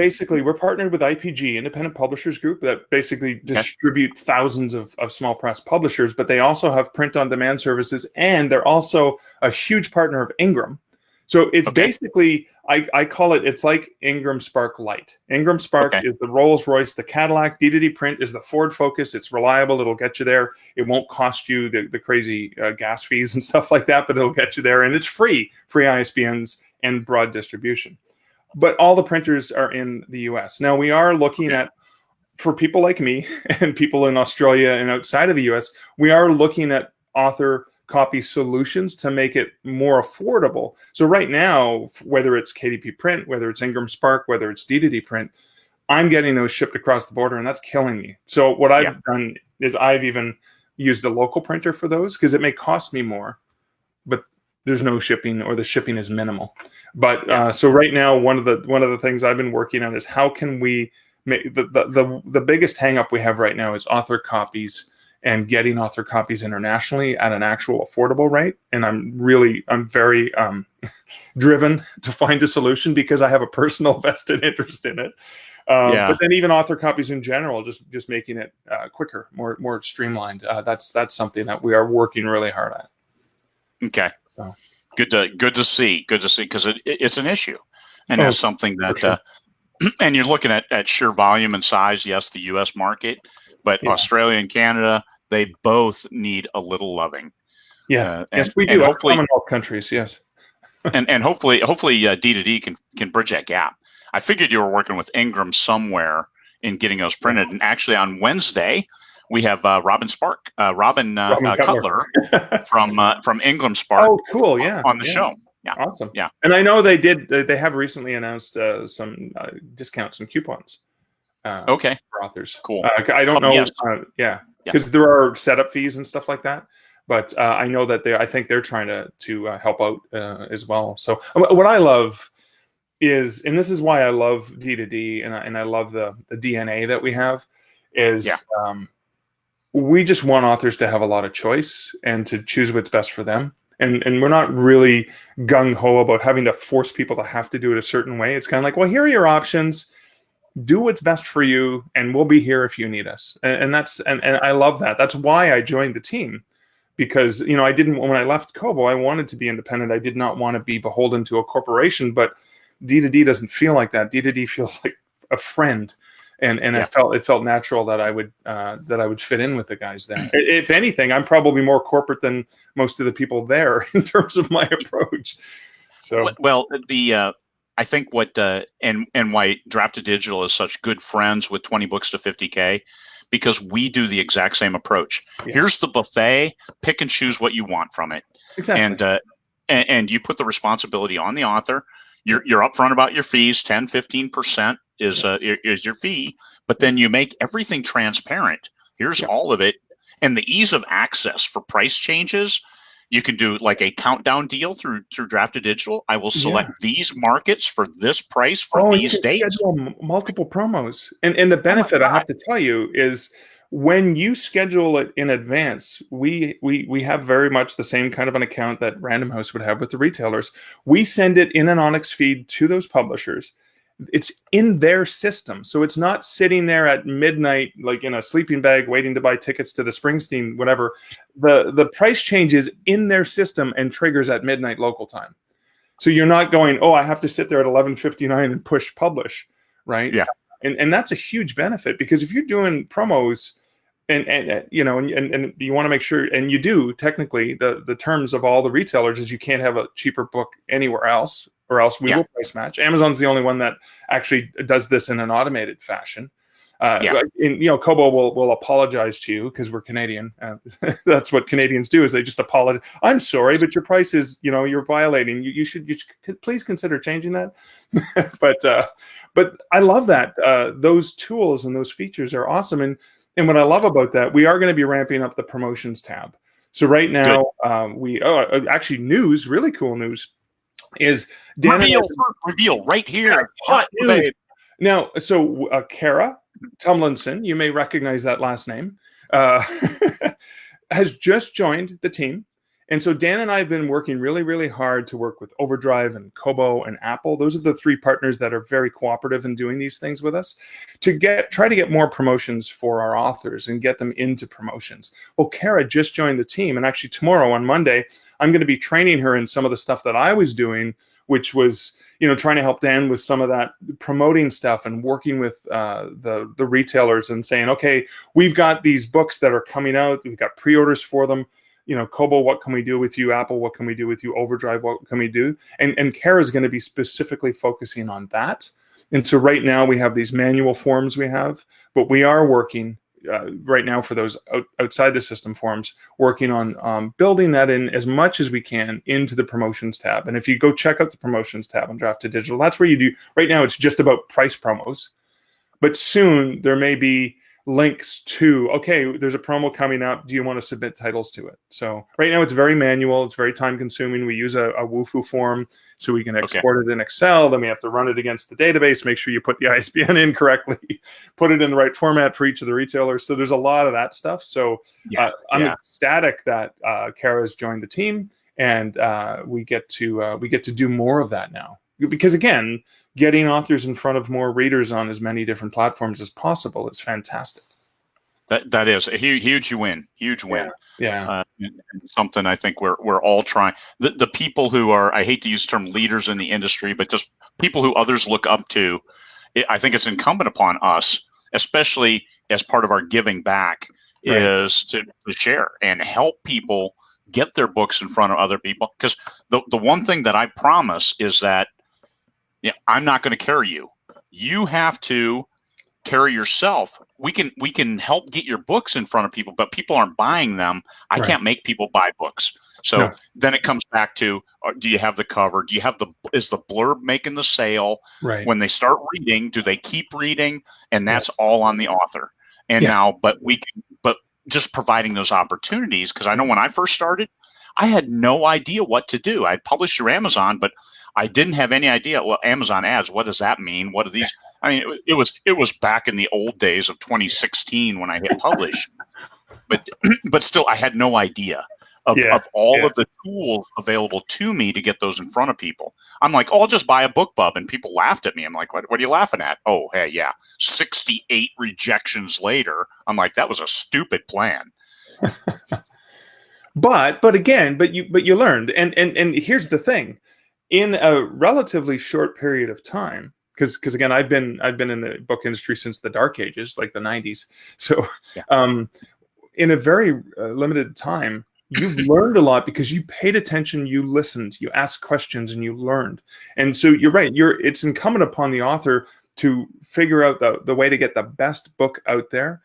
partnered with IPG, Independent Publishers Group, that basically distribute thousands of small press publishers, but they also have print on demand services, and they're also a huge partner of Ingram. So it's basically, I call it, it's like Ingram Spark Lite. Ingram Spark is the Rolls Royce, the Cadillac. D2D print is the Ford Focus. It's reliable. It'll get you there. It won't cost you the crazy gas fees and stuff like that, but it'll get you there. And it's free ISBNs and broad distribution. But all the printers are in the US. Now, we are looking at, for people like me and people in Australia and outside of the US, we are looking at author copy solutions to make it more affordable. So right now, whether it's KDP print, whether it's Ingram Spark, whether it's D2D print, I'm getting those shipped across the border, and that's killing me. So what I've done is I've even used a local printer for those because it may cost me more, but there's no shipping, or the shipping is minimal. But so right now, one of the things I've been working on is how can we make the biggest hang up we have right now is author copies and getting author copies internationally at an actual affordable rate. And I'm very driven to find a solution because I have a personal vested interest in it. But then even author copies in general, just making it quicker, more streamlined. That's something that we are working really hard at. Okay. So. Good to see because it's an issue, and that's something that and you're looking at sheer volume and size. Yes, the U.S. market, but Australia and Canada, they both need a little loving. Yeah. And Yes, we and do. Us hopefully Commonwealth countries. Yes. and hopefully D2D can bridge that gap. I figured you were working with Ingram somewhere in getting those Yeah. printed. And actually, on Wednesday, we have Robin Robin Cutler. Cutler from Ingram Spark Oh, cool. Yeah. on the Yeah. show. Yeah, Awesome. yeah. And I know they have recently announced some discounts and coupons Okay, for authors. cool. I don't Oh know. yes, Yeah, yeah, because there are setup fees and stuff like that. But I know that I think they're trying to help out as well. So what I love is, and this is why I love D2D, and I love the DNA that we have, yeah, is we just want authors to have a lot of choice and to choose what's best for them. And we're not really gung ho about having to force people to have to do it a certain way. It's kind of like, well, here are your options. Do what's best for you, and we'll be here if you need us. And I love that. That's why I joined the team, because I didn't, when I left Kobo, I wanted to be independent. I did not want to be beholden to a corporation, but D2D doesn't feel like that. D2D feels like a friend, and yeah. it felt natural that I would fit in with the guys there. If anything, I'm probably more corporate than most of the people there in terms of my approach. So Well, I think what and why Drafted Digital is such good friends with 20 books to 50K, because we do the exact same approach. yeah, Here's the buffet, pick and choose what you want from it, exactly. and and you put the responsibility on the author. You're upfront about your fees. 10-15% is your fee, but then you make everything transparent. Here's Yeah, all of it, and the ease of access for price changes. You can do like a countdown deal through Drafted Digital. I will yeah. select these markets for this price for Oh, and you these can dates. schedule multiple promos. And the Oh my benefit, I God. have to tell you, is when you schedule it in advance, we have very much the same kind of an account that Random House would have with the retailers. We send it in an Onyx feed to those publishers. It's in their system. So it's not sitting there at midnight, like in a sleeping bag, waiting to buy tickets to the Springsteen, whatever. The price change is in their system and triggers at midnight local time. So you're not going, oh, I have to sit there at 11:59 and push publish, right? Yeah, And that's a huge benefit, because if you're doing promos and you want to make sure, and you do technically, the terms of all the retailers is you can't have a cheaper book anywhere else, or else we yeah, will price match. Amazon's the only one that actually does this in an automated fashion. yeah, Kobo will apologize to you because we're Canadian. That's what Canadians do, is they just apologize. I'm sorry, but your price is, you're violating. You should please consider changing that. but I love that. Those tools and those features are awesome. And what I love about that, we are going to be ramping up the promotions tab. So right good. now, actually really cool news is Dan and Reveal right I, here. hot news. Babe. Now, so Kara Tomlinson, you may recognize that last name, has just joined the team. And so Dan and I have been working really, really hard to work with Overdrive and Kobo and Apple. Those are the three partners that are very cooperative in doing these things with us, to try to get more promotions for our authors and get them into promotions. Well, Kara just joined the team, and actually tomorrow on Monday, I'm going to be training her in some of the stuff that I was doing, which was trying to help Dan with some of that promoting stuff and working with the retailers and saying, okay, we've got these books that are coming out. We've got pre-orders for them. Kobo, what can we do with you? Apple, what can we do with you? Overdrive, what can we do? And Kara is going to be specifically focusing on that. And so right now we have these manual forms we have, but we are working right now for those outside the system forms, working on building that in as much as we can into the promotions tab. And if you go check out the promotions tab on Drafted Digital, that's where you do. Right now it's just about price promos, but soon there may be links to, okay, there's a promo coming up. Do you want to submit titles to it? So right now it's very manual. It's very time consuming. We use a Wufoo form so we can export it in Excel. Then we have to run it against the database, make sure you put the ISBN in correctly, put it in the right format for each of the retailers. So there's a lot of that stuff. So I'm ecstatic that Kara's joined the team, and we get to do more of that now. Because again, getting authors in front of more readers on as many different platforms as possible is fantastic. That is a huge win. Yeah. And something I think we're all trying. The people who are, I hate to use the term leaders in the industry, but just people who others look up to. I think it's incumbent upon us, especially as part of our giving back, Right. is to share and help people get their books in front of other people. Because the one thing that I promise is that I'm not going to carry you. You have to carry yourself. We can help get your books in front of people, but people aren't buying them. I Right. can't make people buy books. So No. then it comes back to, do you have the cover? Do you have is the blurb making the sale? Right. When they start reading, do they keep reading? And Yeah. that's all on the author. And Yeah. now, but just providing those opportunities, because I know when I first started, I had no idea what to do. I published through Amazon, but I didn't have any idea. Well, Amazon ads, what does that mean? What are these? I mean, it was back in the old days of 2016 when I hit publish, but but still, I had no idea Yeah. of all Yeah. of the tools available to me to get those in front of people. I'm like, oh, I'll just buy a BookBub, and people laughed at me. I'm like, what are you laughing at? Oh, hey, yeah, 68 rejections later. I'm like, that was a stupid plan. But again, but you learned, and here's the thing: in a relatively short period of time, because again, I've been in the book industry since the dark ages, like the '90s. So, Yeah, um, in a very limited time, you've learned a lot because you paid attention, you listened, you asked questions, and you learned. And so you're right. It's incumbent upon the author to figure out the way to get the best book out there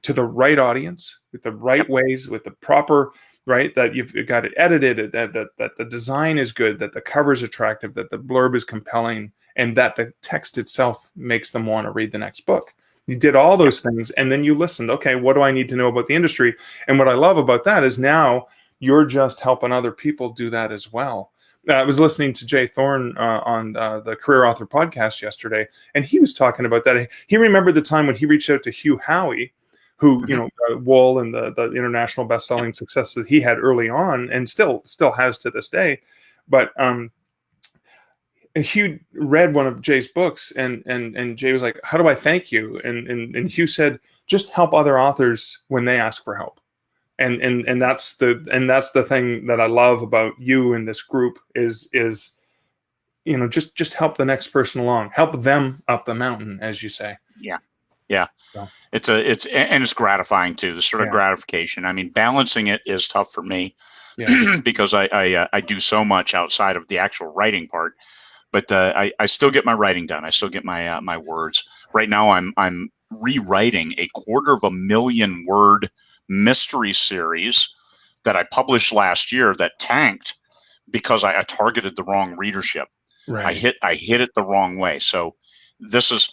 to the right audience with the right yep, ways, with the proper right, that you've got it edited, that the design is good, that the cover is attractive, that the blurb is compelling, and that the text itself makes them want to read the next book. You did all yep, those things, and then you listened. Okay, what do I need to know about the industry? And what I love about that is now you're just helping other people do that as well. I was listening to Jay Thorne on the Career Author podcast yesterday, and he was talking about that. He remembered the time when he reached out to Hugh Howey, who mm-hmm, Wool and the international yep, best-selling success that he had early on and still has to this day. But Hugh read one of Jay's books, and Jay was like, "How do I thank you?" And Hugh said, "Just help other authors when they ask for help." And that's the thing that I love about you and this group is just help the next person along, help them up the mountain, as you say. yeah, yeah. So It's gratifying too. The sort of yeah, gratification. I mean, balancing it is tough for me yeah, because I do so much outside of the actual writing part. But I still get my writing done. I still get my words. Right now, I'm rewriting a 250,000 word mystery series that I published last year that tanked because I targeted the wrong readership. right, I hit it the wrong way. So this is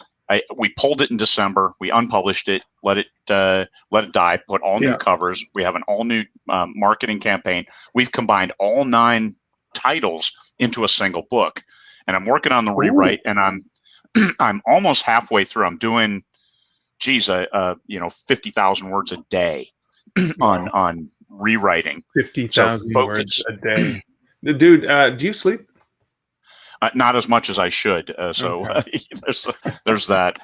we pulled it in December. We unpublished it, let it die. Put all new yeah. covers. We have an all new marketing campaign. We've combined all 9 titles into a single book, and I'm working on the Ooh, rewrite. And I'm almost halfway through. I'm doing 50,000 words a day wow. on rewriting. So 50,000 words focus. a day. Dude, do you sleep? Not as much as I should. So Okay. there's that.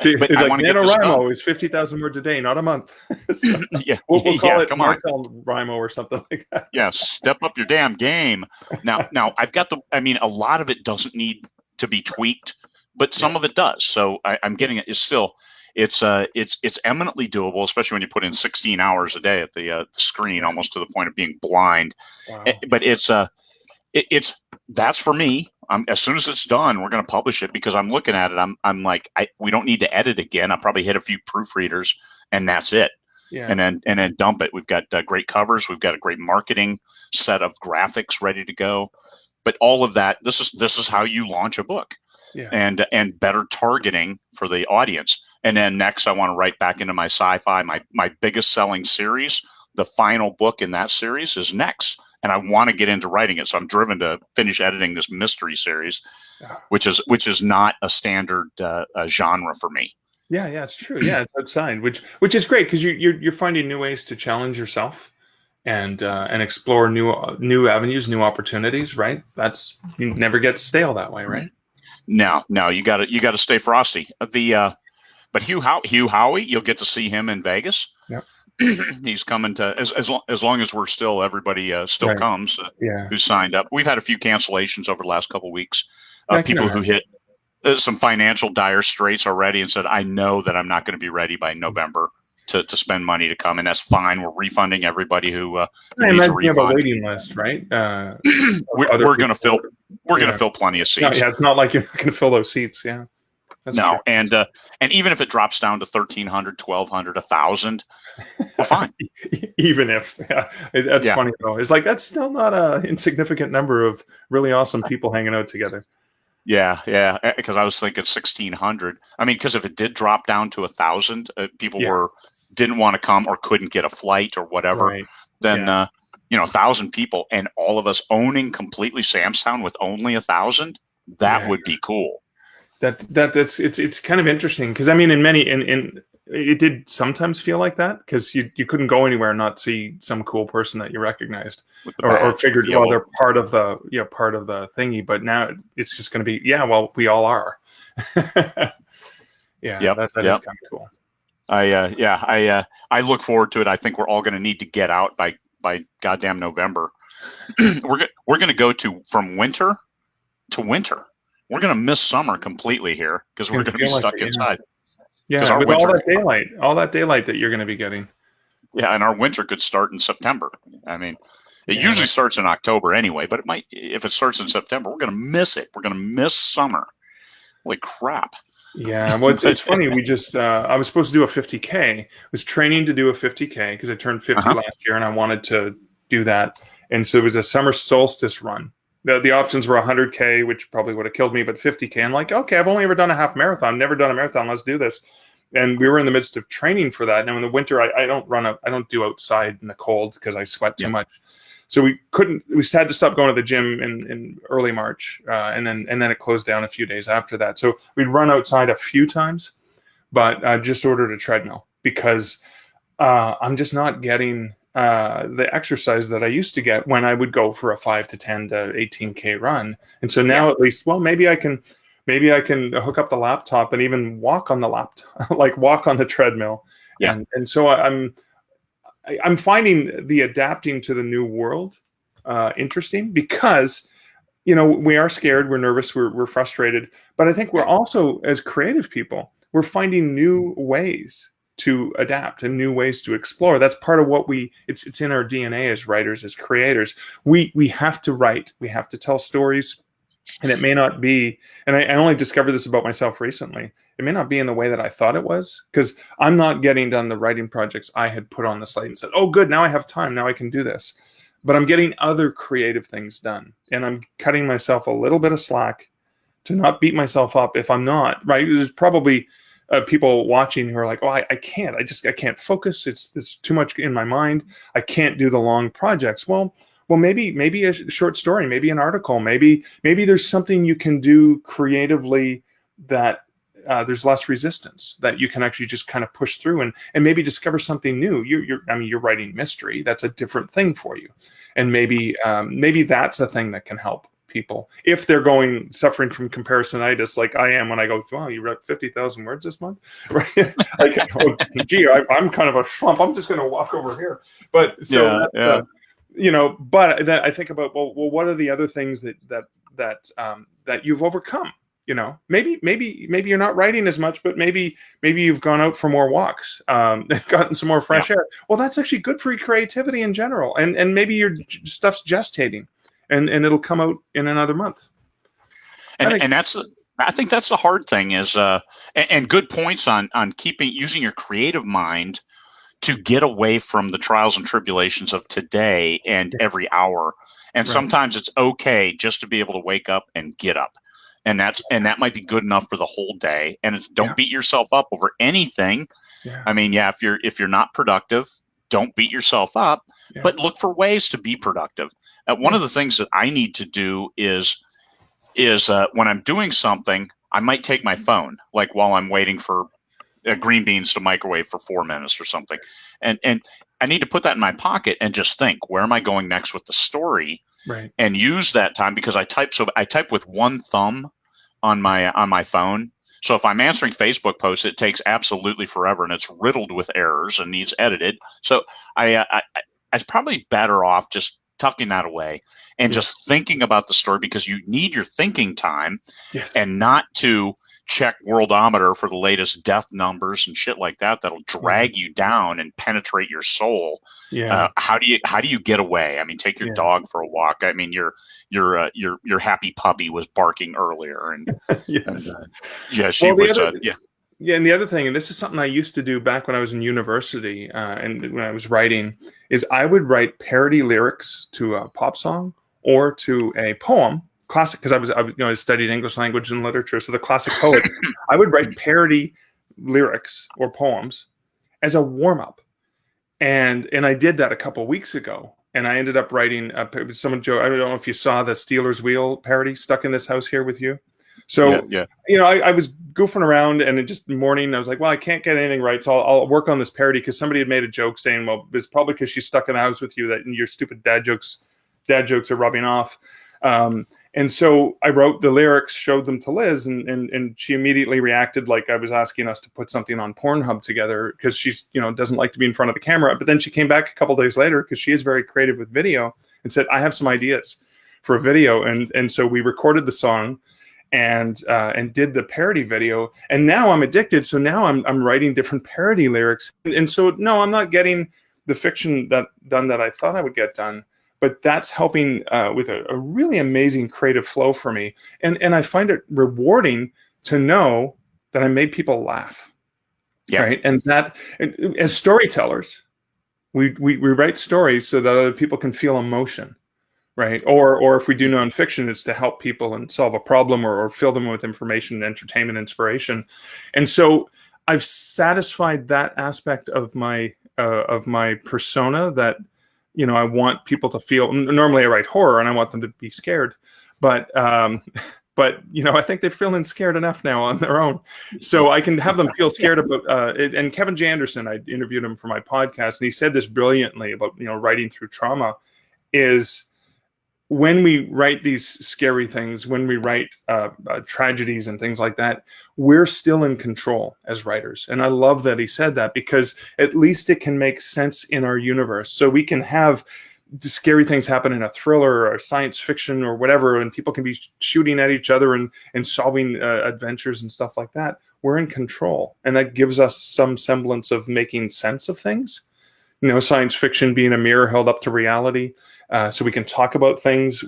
See, But it's I like want to get this done. NaNoWriMo is 50,000 words a day, not a month. So Yeah, we'll call yeah. it Come on. Martelle Rimo or something like that. Yeah, step up your damn game. Now I've got the. I mean, a lot of it doesn't need to be tweaked, but Yeah. some of it does. So I'm getting it. It's still. It's eminently doable, especially when you put in 16 hours a day at the screen, Yeah. almost to the point of being blind. Wow. But it's that's for me. As soon as it's done, we're going to publish it because I'm looking at it. I'm like, we don't need to edit again. I'll probably hit a few proofreaders, and that's it. Yeah. And then dump it. We've got great covers. We've got a great marketing set of graphics ready to go. But all of that, this is how you launch a book, Yeah. and better targeting for the audience. And then next, I want to write back into my sci-fi. My biggest selling series, the final book in that series is next, and I want to get into writing it. So I'm driven to finish editing this mystery series, Yeah. which is not a standard genre for me. Yeah, yeah, it's true. Yeah, it's outside, which is great because you're finding new ways to challenge yourself and explore new avenues, new opportunities. Right? That's you never get stale that way, right? No, you got to stay frosty. But Hugh Howey, you'll get to see him in Vegas. Yeah. He's coming to as long as we're still everybody still Right. comes Yeah. who's signed up. We've had a few cancellations over the last couple of weeks. Yeah, I can People who imagine. hit some financial dire straits already and said, "I know that I'm not going to be ready by November." to spend money to come, and that's fine. We're refunding everybody who I needs a imagine you have a refund. waiting list, right? Of we're, other we're going to people. fill we're going to Yeah. fill plenty of No, seats. yeah, it's not like you're not going to fill those seats. Yeah, that's true. No, and even if it drops down to 1,300, 1,200, 1,000, we're fine. Even if, yeah, that's Yeah, funny though. It's like that's still not a insignificant number of really awesome people hanging out together. yeah. Because I was thinking 1,600. I mean, because if it did drop down to 1,000, people Yeah, didn't want to come or couldn't get a flight or whatever. right. Then Yeah, 1,000 people and all of us owning completely Samstown with only 1,000, that yeah. would be cool. That's it's kind of interesting because I mean, in it did sometimes feel like that because you couldn't go anywhere and not see some cool person that you recognized With the or badge, with figured the well yellow. they're part of the thingy, but now it's just going to be yeah, well we all are. Yeah, Yep, that is yep. kind of cool. I look forward to it. I think we're all going to need to get out by goddamn November. We're going to go to from winter to winter. We're going to miss summer completely here because It's we're going to going to be feel like stuck it, yeah. inside. Because Yeah, our with winter, all that daylight that you're going to be getting. yeah, and our winter could start in September. I mean, it Yeah, usually right. starts in October anyway, but it might if it starts in September. We're going to miss it. We're going to miss summer. Holy crap! Yeah, well, But it's funny. We just I was supposed to do a 50K. I was training to do a 50K because I turned 50 uh-huh. last year and I wanted to do that. And so it was a summer solstice run. The options were 100K, which probably would have killed me, but 50K. I'm like, okay, I've only ever done a half marathon, never done a marathon. Let's do this. And we were in the midst of training for that. Now in the winter, I don't I don't do outside in the cold because I sweat too Yeah, much. So we had to stop going to the gym in early March, and then it closed down a few days after that. So we'd run outside a few times, but I just ordered a treadmill because I'm just not getting the exercise that I used to get when I would go for a 5 to 10 to 18K run. And so yeah, now at least, well, maybe I can hook up the laptop and even walk on the laptop, like walk on the treadmill. yeah, And so I'm finding the adapting to the new world interesting because we are scared, we're nervous, we're frustrated, but I think we're yeah, also as creative people, we're finding new ways to adapt and new ways to explore. That's part of what it's in our DNA as writers, as creators. We have to write, we have to tell stories, and it may not be, and I only discovered this about myself recently, it may not be in the way that I thought it was because I'm not getting done the writing projects I had put on the slate and said, oh good, now I have time, now I can do this, but I'm getting other creative things done, and I'm cutting myself a little bit of slack to not beat myself up if I'm not right. There's probably people watching who are like, oh, I can't, I can't focus, it's too much in my mind, I can't do the long projects. Well, maybe a short story, maybe an article, maybe there's something you can do creatively that there's less resistance, that you can actually just kind of push through and maybe discover something new. You're writing mystery. That's a different thing for you, and maybe that's a thing that can help people if they're suffering from comparisonitis like I am when I go, wow, you wrote 50,000 words this month, right? Like, oh, gee, I'm kind of a schlump. I'm just going to walk over here. But so yeah, that's yeah. but then I think about well, what are the other things that you've overcome? Maybe you're not writing as much, but maybe you've gone out for more walks, gotten some more Yeah. fresh air. Well, that's actually good for your creativity in general, and maybe your stuff's gestating, and it'll come out in another month. I think, And I think that's the hard thing is and good points on keeping using your creative mind to get away from the trials and tribulations of today and yeah, every hour. And right, sometimes it's okay just to be able to wake up and get up. And that might be good enough for the whole day. And yeah, don't beat yourself up over anything. yeah, I mean, yeah, if you're not productive, don't beat yourself up, yeah, but look for ways to be productive. One yeah, of the things that I need to do is when I'm doing something, I might take my phone, like while I'm waiting for green beans to microwave for 4 minutes or something, and I need to put that in my pocket and just think, where am I going next with the story, right, and use that time because I type with one thumb on my phone. So if I'm answering Facebook posts, it takes absolutely forever and it's riddled with errors and needs edited. So I was probably better off just tucking that away and Yeah. just thinking about the story, because you need your thinking time, Yes. and not to check Worldometer for the latest death numbers and shit like that. That'll Yeah. drag you down and penetrate your soul. Yeah. How do you get away? I mean, take your Yeah. dog for a walk. I mean, your happy puppy was barking earlier, and Yes. yeah, she Well, the was other yeah. Yeah, and the other thing, and this is something I used to do back when I was in university, and when I was writing, is I would write parody lyrics to a pop song or to a poem, classic, because I studied English language and literature, so the classic poets. I would write parody lyrics or poems as a warm up, and I did that a couple weeks ago, and I ended up writing someone Joe. I don't know if you saw the Steelers Wheel parody, Stuck in This House Here with You. Yeah, So, yeah. I was goofing around, and it just morning, I was like, well, I can't get anything right, so I'll work on this parody, because somebody had made a joke saying, well, it's probably because she's stuck in the house with you that your stupid dad jokes are rubbing off. And so I wrote the lyrics, showed them to Liz, and she immediately reacted like I was asking us to put something on Pornhub together, because she's, doesn't like to be in front of the camera. But then she came back a couple days later, because she is very creative with video, and said, I have some ideas for a video. And so we recorded the song and did the parody video, and now I'm addicted. So now I'm writing different parody lyrics, and so no, I'm not getting the fiction done that I thought I would get done, but that's helping with a really amazing creative flow for me, and I find it rewarding to know that I made people laugh, Yeah. right? And that, as storytellers, we write stories so that other people can feel emotion, right? Or if we do nonfiction, it's to help people and solve a problem, or fill them with information, entertainment, inspiration. And so I've satisfied that aspect of my persona, that I want people to feel. Normally, I write horror, and I want them to be scared, but I think they're feeling scared enough now on their own, so I can have them feel scared about it. And Kevin J. Anderson, I interviewed him for my podcast, and he said this brilliantly about writing through trauma is, when we write these scary things, when we write tragedies and things like that, we're still in control as writers. And I love that he said that, because at least it can make sense in our universe. So we can have scary things happen in a thriller or a science fiction or whatever, and people can be shooting at each other and solving adventures and stuff like that. We're in control, and that gives us some semblance of making sense of things. Science fiction being a mirror held up to reality, so we can talk about things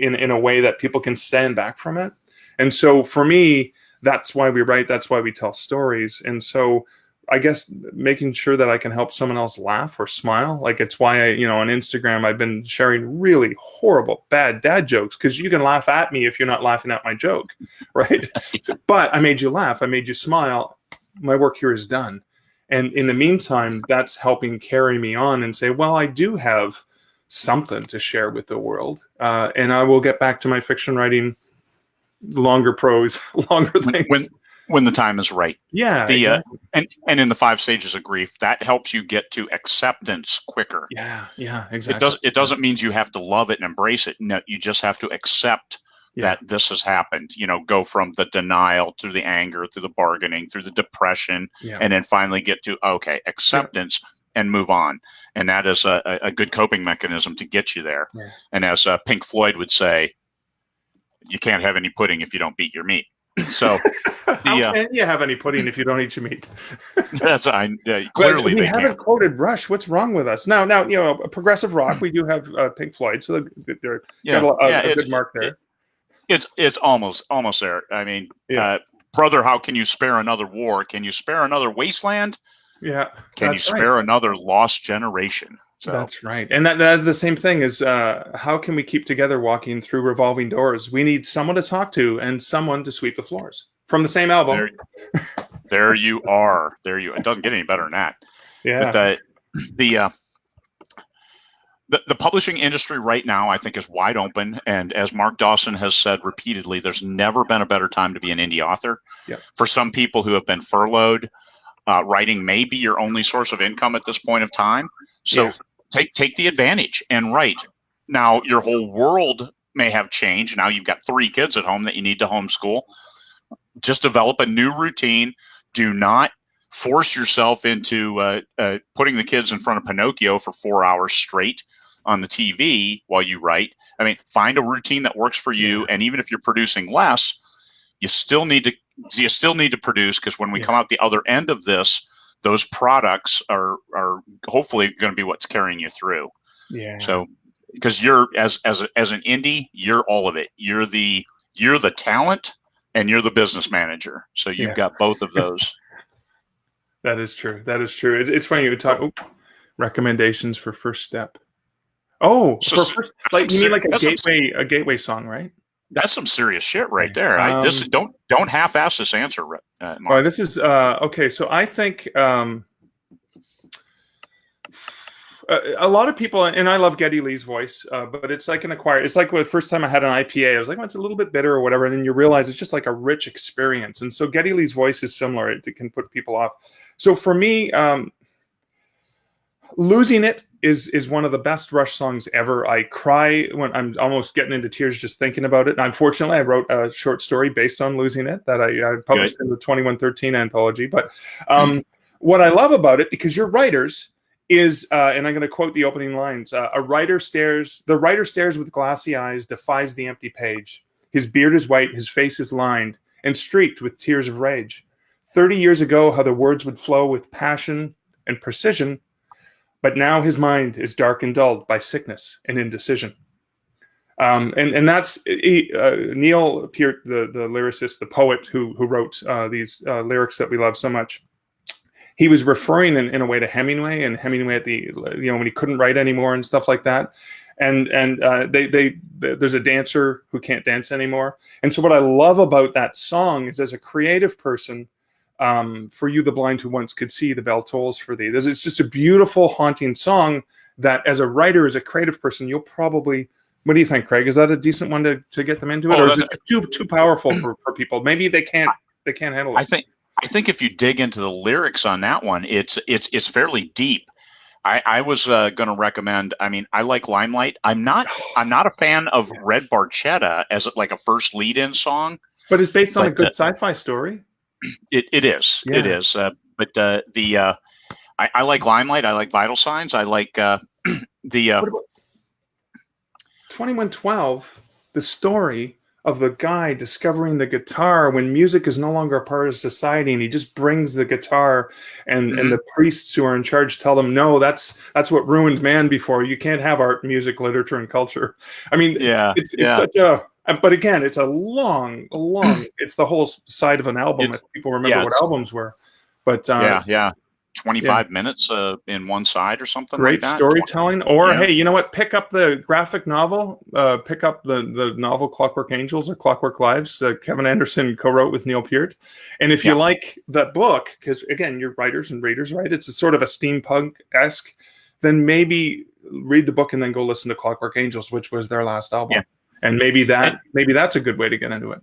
in a way that people can stand back from it. And so for me, that's why we write, that's why we tell stories. And so I guess making sure that I can help someone else laugh or smile, like it's why on Instagram, I've been sharing really horrible, bad dad jokes, because you can laugh at me if you're not laughing at my joke, right? But I made you laugh, I made you smile, my work here is done. And in the meantime, that's helping carry me on and say, well, I do have something to share with the world. And I will get back to my fiction writing, longer prose, longer when things. when the time is right. Yeah, The exactly. and in the 5 stages of grief, that helps you get to acceptance quicker. Yeah, It exactly. does it doesn't mean you have to love it and embrace it. No, you just have to accept Yeah, that this has happened. Go from the denial through the anger, through the bargaining, through the depression, yeah, and then finally get to okay, yeah, acceptance, and move on. And that is a good coping mechanism to get you there. yeah. And as Pink Floyd would say, you can't have any pudding if you don't beat your meat. So How the can you have any pudding if you don't eat your meat? that's But clearly we they haven't can't. quoted Rush. What's wrong with us? Now, progressive rock. We do have Pink Floyd, so they're got Yeah, yeah. a good mark there. It's almost there. I mean, Yeah, brother, how can you spare another war? Can you spare another wasteland? yeah, Can you that's right. spare another lost generation? So That's right. And that's the same thing as how can we keep together walking through revolving doors? We need someone to talk to and someone to sweep the floors, from the same album. there you are. It doesn't get any better than that. But Yeah. the the publishing industry right now, I think, is wide open. And as Mark Dawson has said repeatedly, there's never been a better time to be an indie author. Yep. For some people who have been furloughed, writing may be your only source of income at this point of time. So Yeah. take the advantage and write. Now, your whole world may have changed. Now you've got 3 kids at home that you need to homeschool. Just develop a new routine. Do not force yourself into putting the kids in front of Pinocchio for 4 hours straight. on the TV while you write. I mean, find a routine that works for you, and even if you're producing less, you still need to produce, because when we come out the other end of this, those products are hopefully going to be what's carrying you through. Yeah. So, because you're as an indie, you're all of it. You're the talent and you're the business manager. So you've got both of those. That is true. That is true. It's funny you talk recommendations for first step. Oh, So, for first, like you mean like a gateway song, right? That's some serious shit right there. Don't half-ass this answer, Mark. Well, this is okay. So I think a lot of people, and I love Geddy Lee's voice, but it's like an acquired. It's like the first time I had an IPA, I was like, well, it's a little bit bitter or whatever, and then you realize it's just like a rich experience. And so Geddy Lee's voice is similar; it can put people off. So for me, Losing It is one of the best Rush songs ever. I cry when I'm almost getting into tears just thinking about it. And unfortunately, I wrote a short story based on Losing It that I published in the 2113 anthology. But what I love about it, because you're writers, is, and I'm going to quote the opening lines, the writer stares with glassy eyes, defies the empty page. His beard is white, his face is lined, and streaked with tears of rage. 30 years ago, how the words would flow with passion and precision, but now his mind is dark and dulled by sickness and indecision. And that's Neil Peart, the lyricist, the poet who wrote these lyrics that we love so much. He was referring in a way to Hemingway, and Hemingway at the, when he couldn't write anymore and stuff like that. And there's a dancer who can't dance anymore. And so what I love about that song is, as a creative person, for you, the blind who once could see, the bell tolls for thee. It's just a beautiful, haunting song that, as a writer, as a creative person, you'll probably. What do you think, Craig? Is that a decent one to get them into it, or is it too powerful for people? Maybe they can't handle it. I think if you dig into the lyrics on that one, it's fairly deep. I was going to recommend. I mean, I like Limelight. I'm not a fan of Red Barchetta as like a first lead-in song. But it's based on a good sci-fi story. It is. Yeah. It is. But I like Limelight. I like Vital Signs. I like the 2112. The story of the guy discovering the guitar when music is no longer a part of society, and he just brings the guitar, and the priests who are in charge tell them, no, that's what ruined man before. You can't have art, music, literature, and culture. I mean, it's such a. But again, it's a long. It's the whole side of an album. If people remember what albums were, but 25 minutes in one side or something great like that. Storytelling. Or hey, you know what? Pick up the graphic novel. Pick up the novel Clockwork Angels or Clockwork Lives. Kevin Anderson co-wrote with Neil Peart. And if you like that book, because again, you're writers and readers, right? It's a sort of a steampunk-esque. Then maybe read the book and then go listen to Clockwork Angels, which was their last album. Yeah. And maybe that's a good way to get into it.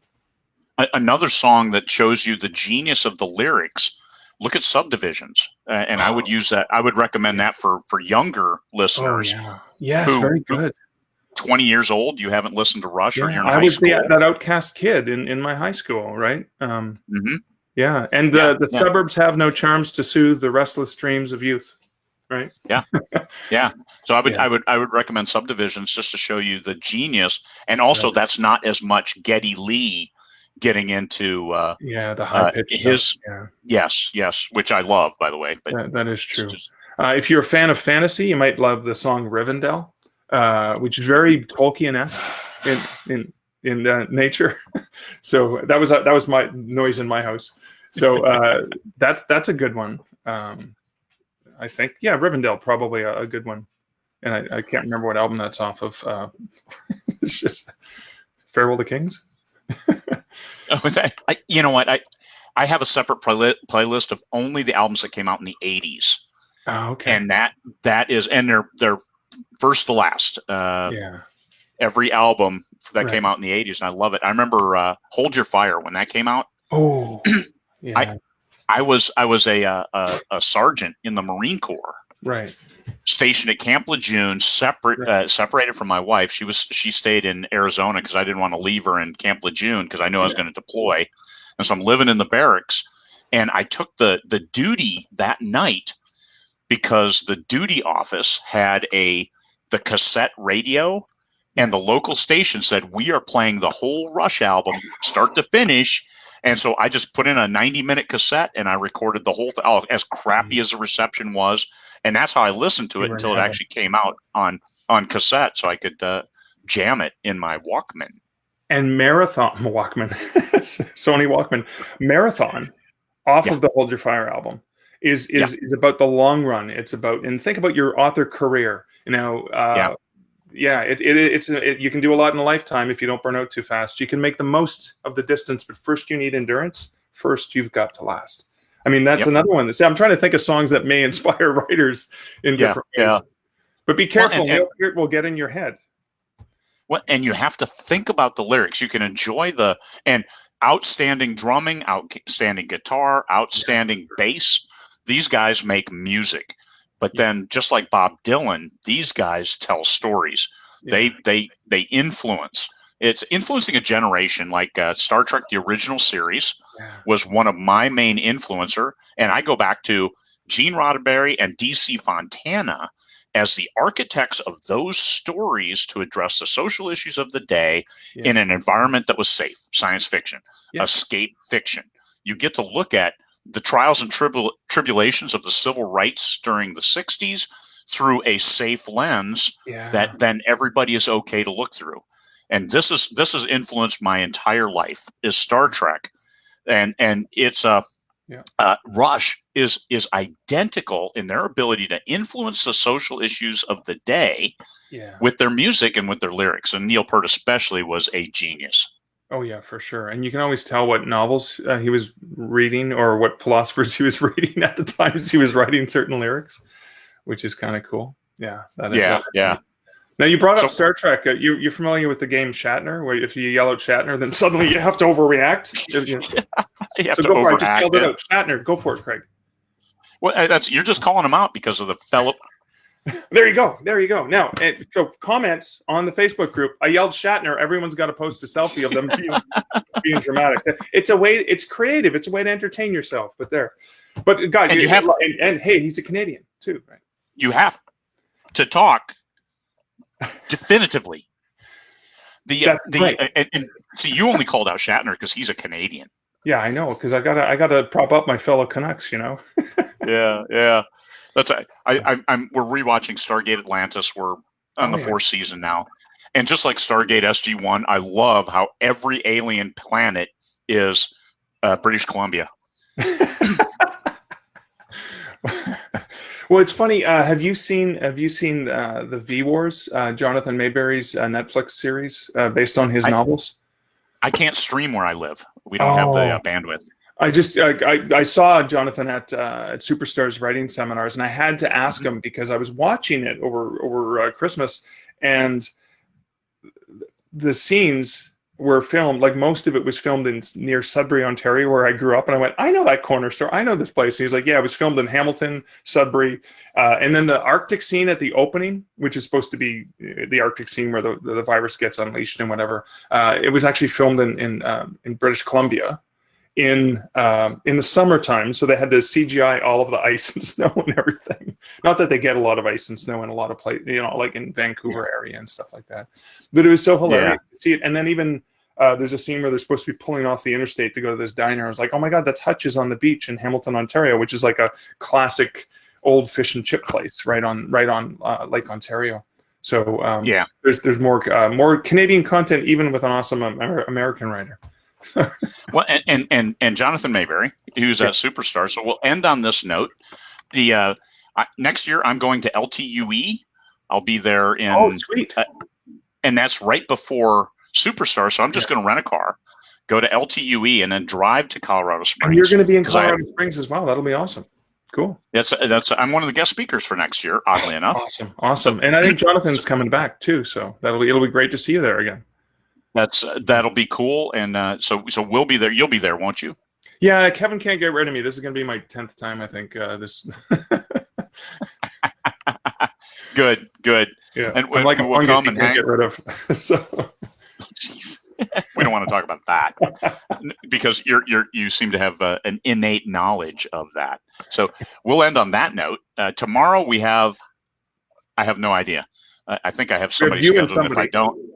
Another song that shows you the genius of the lyrics. Look at Subdivisions, and I would use that. I would recommend that for younger listeners. Oh, yeah. Yes, very good. 20 years old, you haven't listened to Rush, or you're in high school. I was that outcast kid in my high school, right? Yeah, and the suburbs have no charms to soothe the restless dreams of youth, right? Yeah. So I would recommend Subdivisions just to show you the genius, and also that's not as much Geddy Lee getting into the high pitch yes, which I love, by the way. But that is true. If you're a fan of fantasy, you might love the song Rivendell, which is very Tolkien-esque in nature. So that was my noise in my house. So that's a good one. I think Rivendell, probably a good one. And I can't remember what album that's off of. It's just Farewell to Kings. You know what? I have a separate playlist of only the albums that came out in the 80s. Oh, okay. And that is, and they're first to last. Every album that came out in the 80s, and I love it. I remember Hold Your Fire when that came out. Oh, yeah. I was a sergeant in the Marine Corps. Right. Stationed at Camp Lejeune, separated from my wife. She stayed in Arizona because I didn't want to leave her in Camp Lejeune because I knew I was going to deploy. And so I'm living in the barracks, and I took the duty that night because the duty office had a the cassette radio, and the local station said, we are playing the whole Rush album, start to finish. And so I just put in a 90-minute cassette and I recorded the whole thing, as crappy as the reception was. And that's how I listened to You it were in until it heaven. actually came out on cassette so I could jam it in my Walkman. And Marathon Walkman, Sony Walkman, Marathon, off Yeah, of the Hold Your Fire album, is yeah, is is about the long run. It's about, and think about your author career. yeah. Yeah, you can do a lot in a lifetime if you don't burn out too fast. You can make the most of the distance, but first you need endurance. First, you've got to last. I mean, that's Yep. another one. I'm trying to think of songs that may inspire writers in Yeah, different ways. yeah. But be Well, careful, it will get in your head. and you have to think about the lyrics. You can enjoy and outstanding drumming, outstanding guitar, outstanding bass. These guys make music, but Yeah, then just like Bob Dylan, these guys tell stories. yeah, They influence. It's influencing a generation. Like Star Trek, the original series, yeah, was one of my main influencer, and I go back to Gene Roddenberry and DC Fontana as the architects of those stories to address the social issues of the day yeah, in an environment that was safe. Science fiction, yeah, escape fiction. You get to look at the trials and tribulations of the civil rights during the 60s through a safe lens that yeah, then everybody is okay to look through. And this has influenced my entire life is Star Trek. And it's yeah, Rush is identical in their ability to influence the social issues of the day yeah. with their music and with their lyrics. And Neil Peart especially was a genius. Oh yeah, for sure. And you can always tell what novels he was reading or what philosophers he was reading at the times he was writing certain lyrics, which is kind of cool. Yeah, Yeah, yeah. Now you brought up So Star Trek. You're familiar with the game Shatner, where if you yell out Shatner, then suddenly you have to overreact. you have So to go for it. I just overact yelled it it. out. Shatner, go for it, Craig. Well, that's you're just calling them out because of the fellow. There you go. There you go. Now, so comments on the Facebook group. I yelled Shatner. Everyone's got to post a selfie of them being dramatic. It's a way. It's creative. It's a way to entertain yourself. But there. But God, And and hey, he's a Canadian too, right? you have to talk definitively. That's right. And see, you only called out Shatner because he's a Canadian. Yeah, I know, because I gotta prop up my fellow Canucks. Yeah, yeah. That's we're rewatching Stargate Atlantis. We're on Oh the yeah. fourth season now, and just like Stargate SG-1, I love how every alien planet is British Columbia. Well, it's funny. Have you seen the V Wars, Jonathan Mayberry's Netflix series based on his I novels? I can't stream where I live. We don't have the Oh, bandwidth. I saw Jonathan at Superstars writing seminars, and I had to ask Mhm. him because I was watching it over Christmas, and the scenes were filmed, like most of it was filmed in near Sudbury, Ontario, where I grew up. And I went, I know that corner store. I know this place. And he's like, yeah, it was filmed in Hamilton, Sudbury. And then the Arctic scene at the opening, which is supposed to be the Arctic scene where the virus gets unleashed and whatever. It was actually filmed in British Columbia in the summertime, so they had to CGI all of the ice and snow and everything. Not that they get a lot of ice and snow in a lot of places, like in Vancouver area and stuff like that. But it was so Yeah, hilarious to see it. And then even there's a scene where they're supposed to be pulling off the interstate to go to this diner. I was like, oh my god, that's Hutch's on the beach in Hamilton, Ontario, which is like a classic old fish and chip place right on Lake Ontario. So yeah. there's more Canadian content, even with an awesome American writer. Well, and Jonathan Mayberry, who's a Yeah. superstar. So we'll end on this note. The next year I'm going to LTUE. I'll be there Oh, in, sweet. and that's right before Superstar. So I'm Yeah. just going to rent a car, go to LTUE, and then drive to Colorado And you're Springs going to be in because I Colorado Springs as well. That'll be awesome. Cool. that's I'm one of the guest speakers for next year. Oddly enough, Awesome. so Awesome. And I think Jonathan's coming back too. So it'll be great to see you there again. that'll be cool. And so we'll be there. You'll be there, won't you? Yeah, Kevin can't get rid of me. This is going to be my 10th time, I think. This. Good, good. Yeah, And I'm like a we'll fungus come you and can't hang. get rid of. So Jeez. We don't want to talk about that because you seem to have an innate knowledge of that. So we'll end on that note. Tomorrow I have no idea. I think I have We have somebody you and scheduled. If I somebody. don't,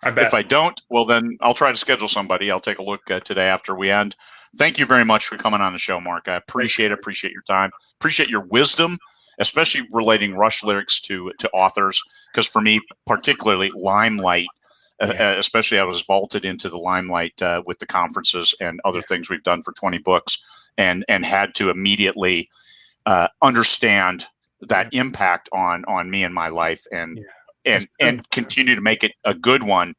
I bet. well, then I'll try to schedule somebody. I'll take a look today after we end. Thank you very much for coming on the show, Mark. I Thanks. appreciate it. Appreciate your time. Appreciate your wisdom, especially relating Rush lyrics to authors. Because for me, particularly Limelight, Yeah. especially I was vaulted into the Limelight with the conferences and other Yeah. things we've done for 20 books, and had to immediately understand that Yeah. impact on me and my life, and Yeah. That's and brilliant. continue to make it a good one,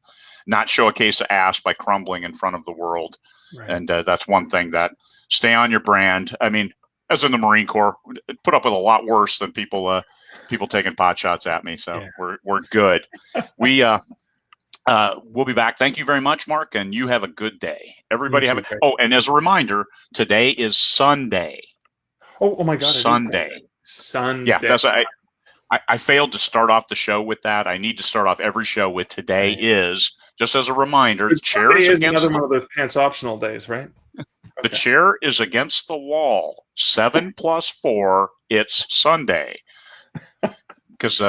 not show a case of ass by crumbling in front of the world. Right. And that's one thing, that stay on your brand. I mean, as in the Marine Corps, put up with a lot worse than people taking pot shots at me. So Yeah. we're good. We we'll be back. Thank you very much, Mark, and you have a good day. You Everybody have too, a. Craig. Oh, and as a reminder, today is Sunday. Oh my God, it is Sunday. Sunday. Yeah, Sunday. that's I failed to start off the show with that. I need to start off every show with today Right. is, just as a reminder, But the chair Sunday is is another against one of those pants optional days, right? the Okay. chair is against the wall. 7 plus 4, it's Sunday. Because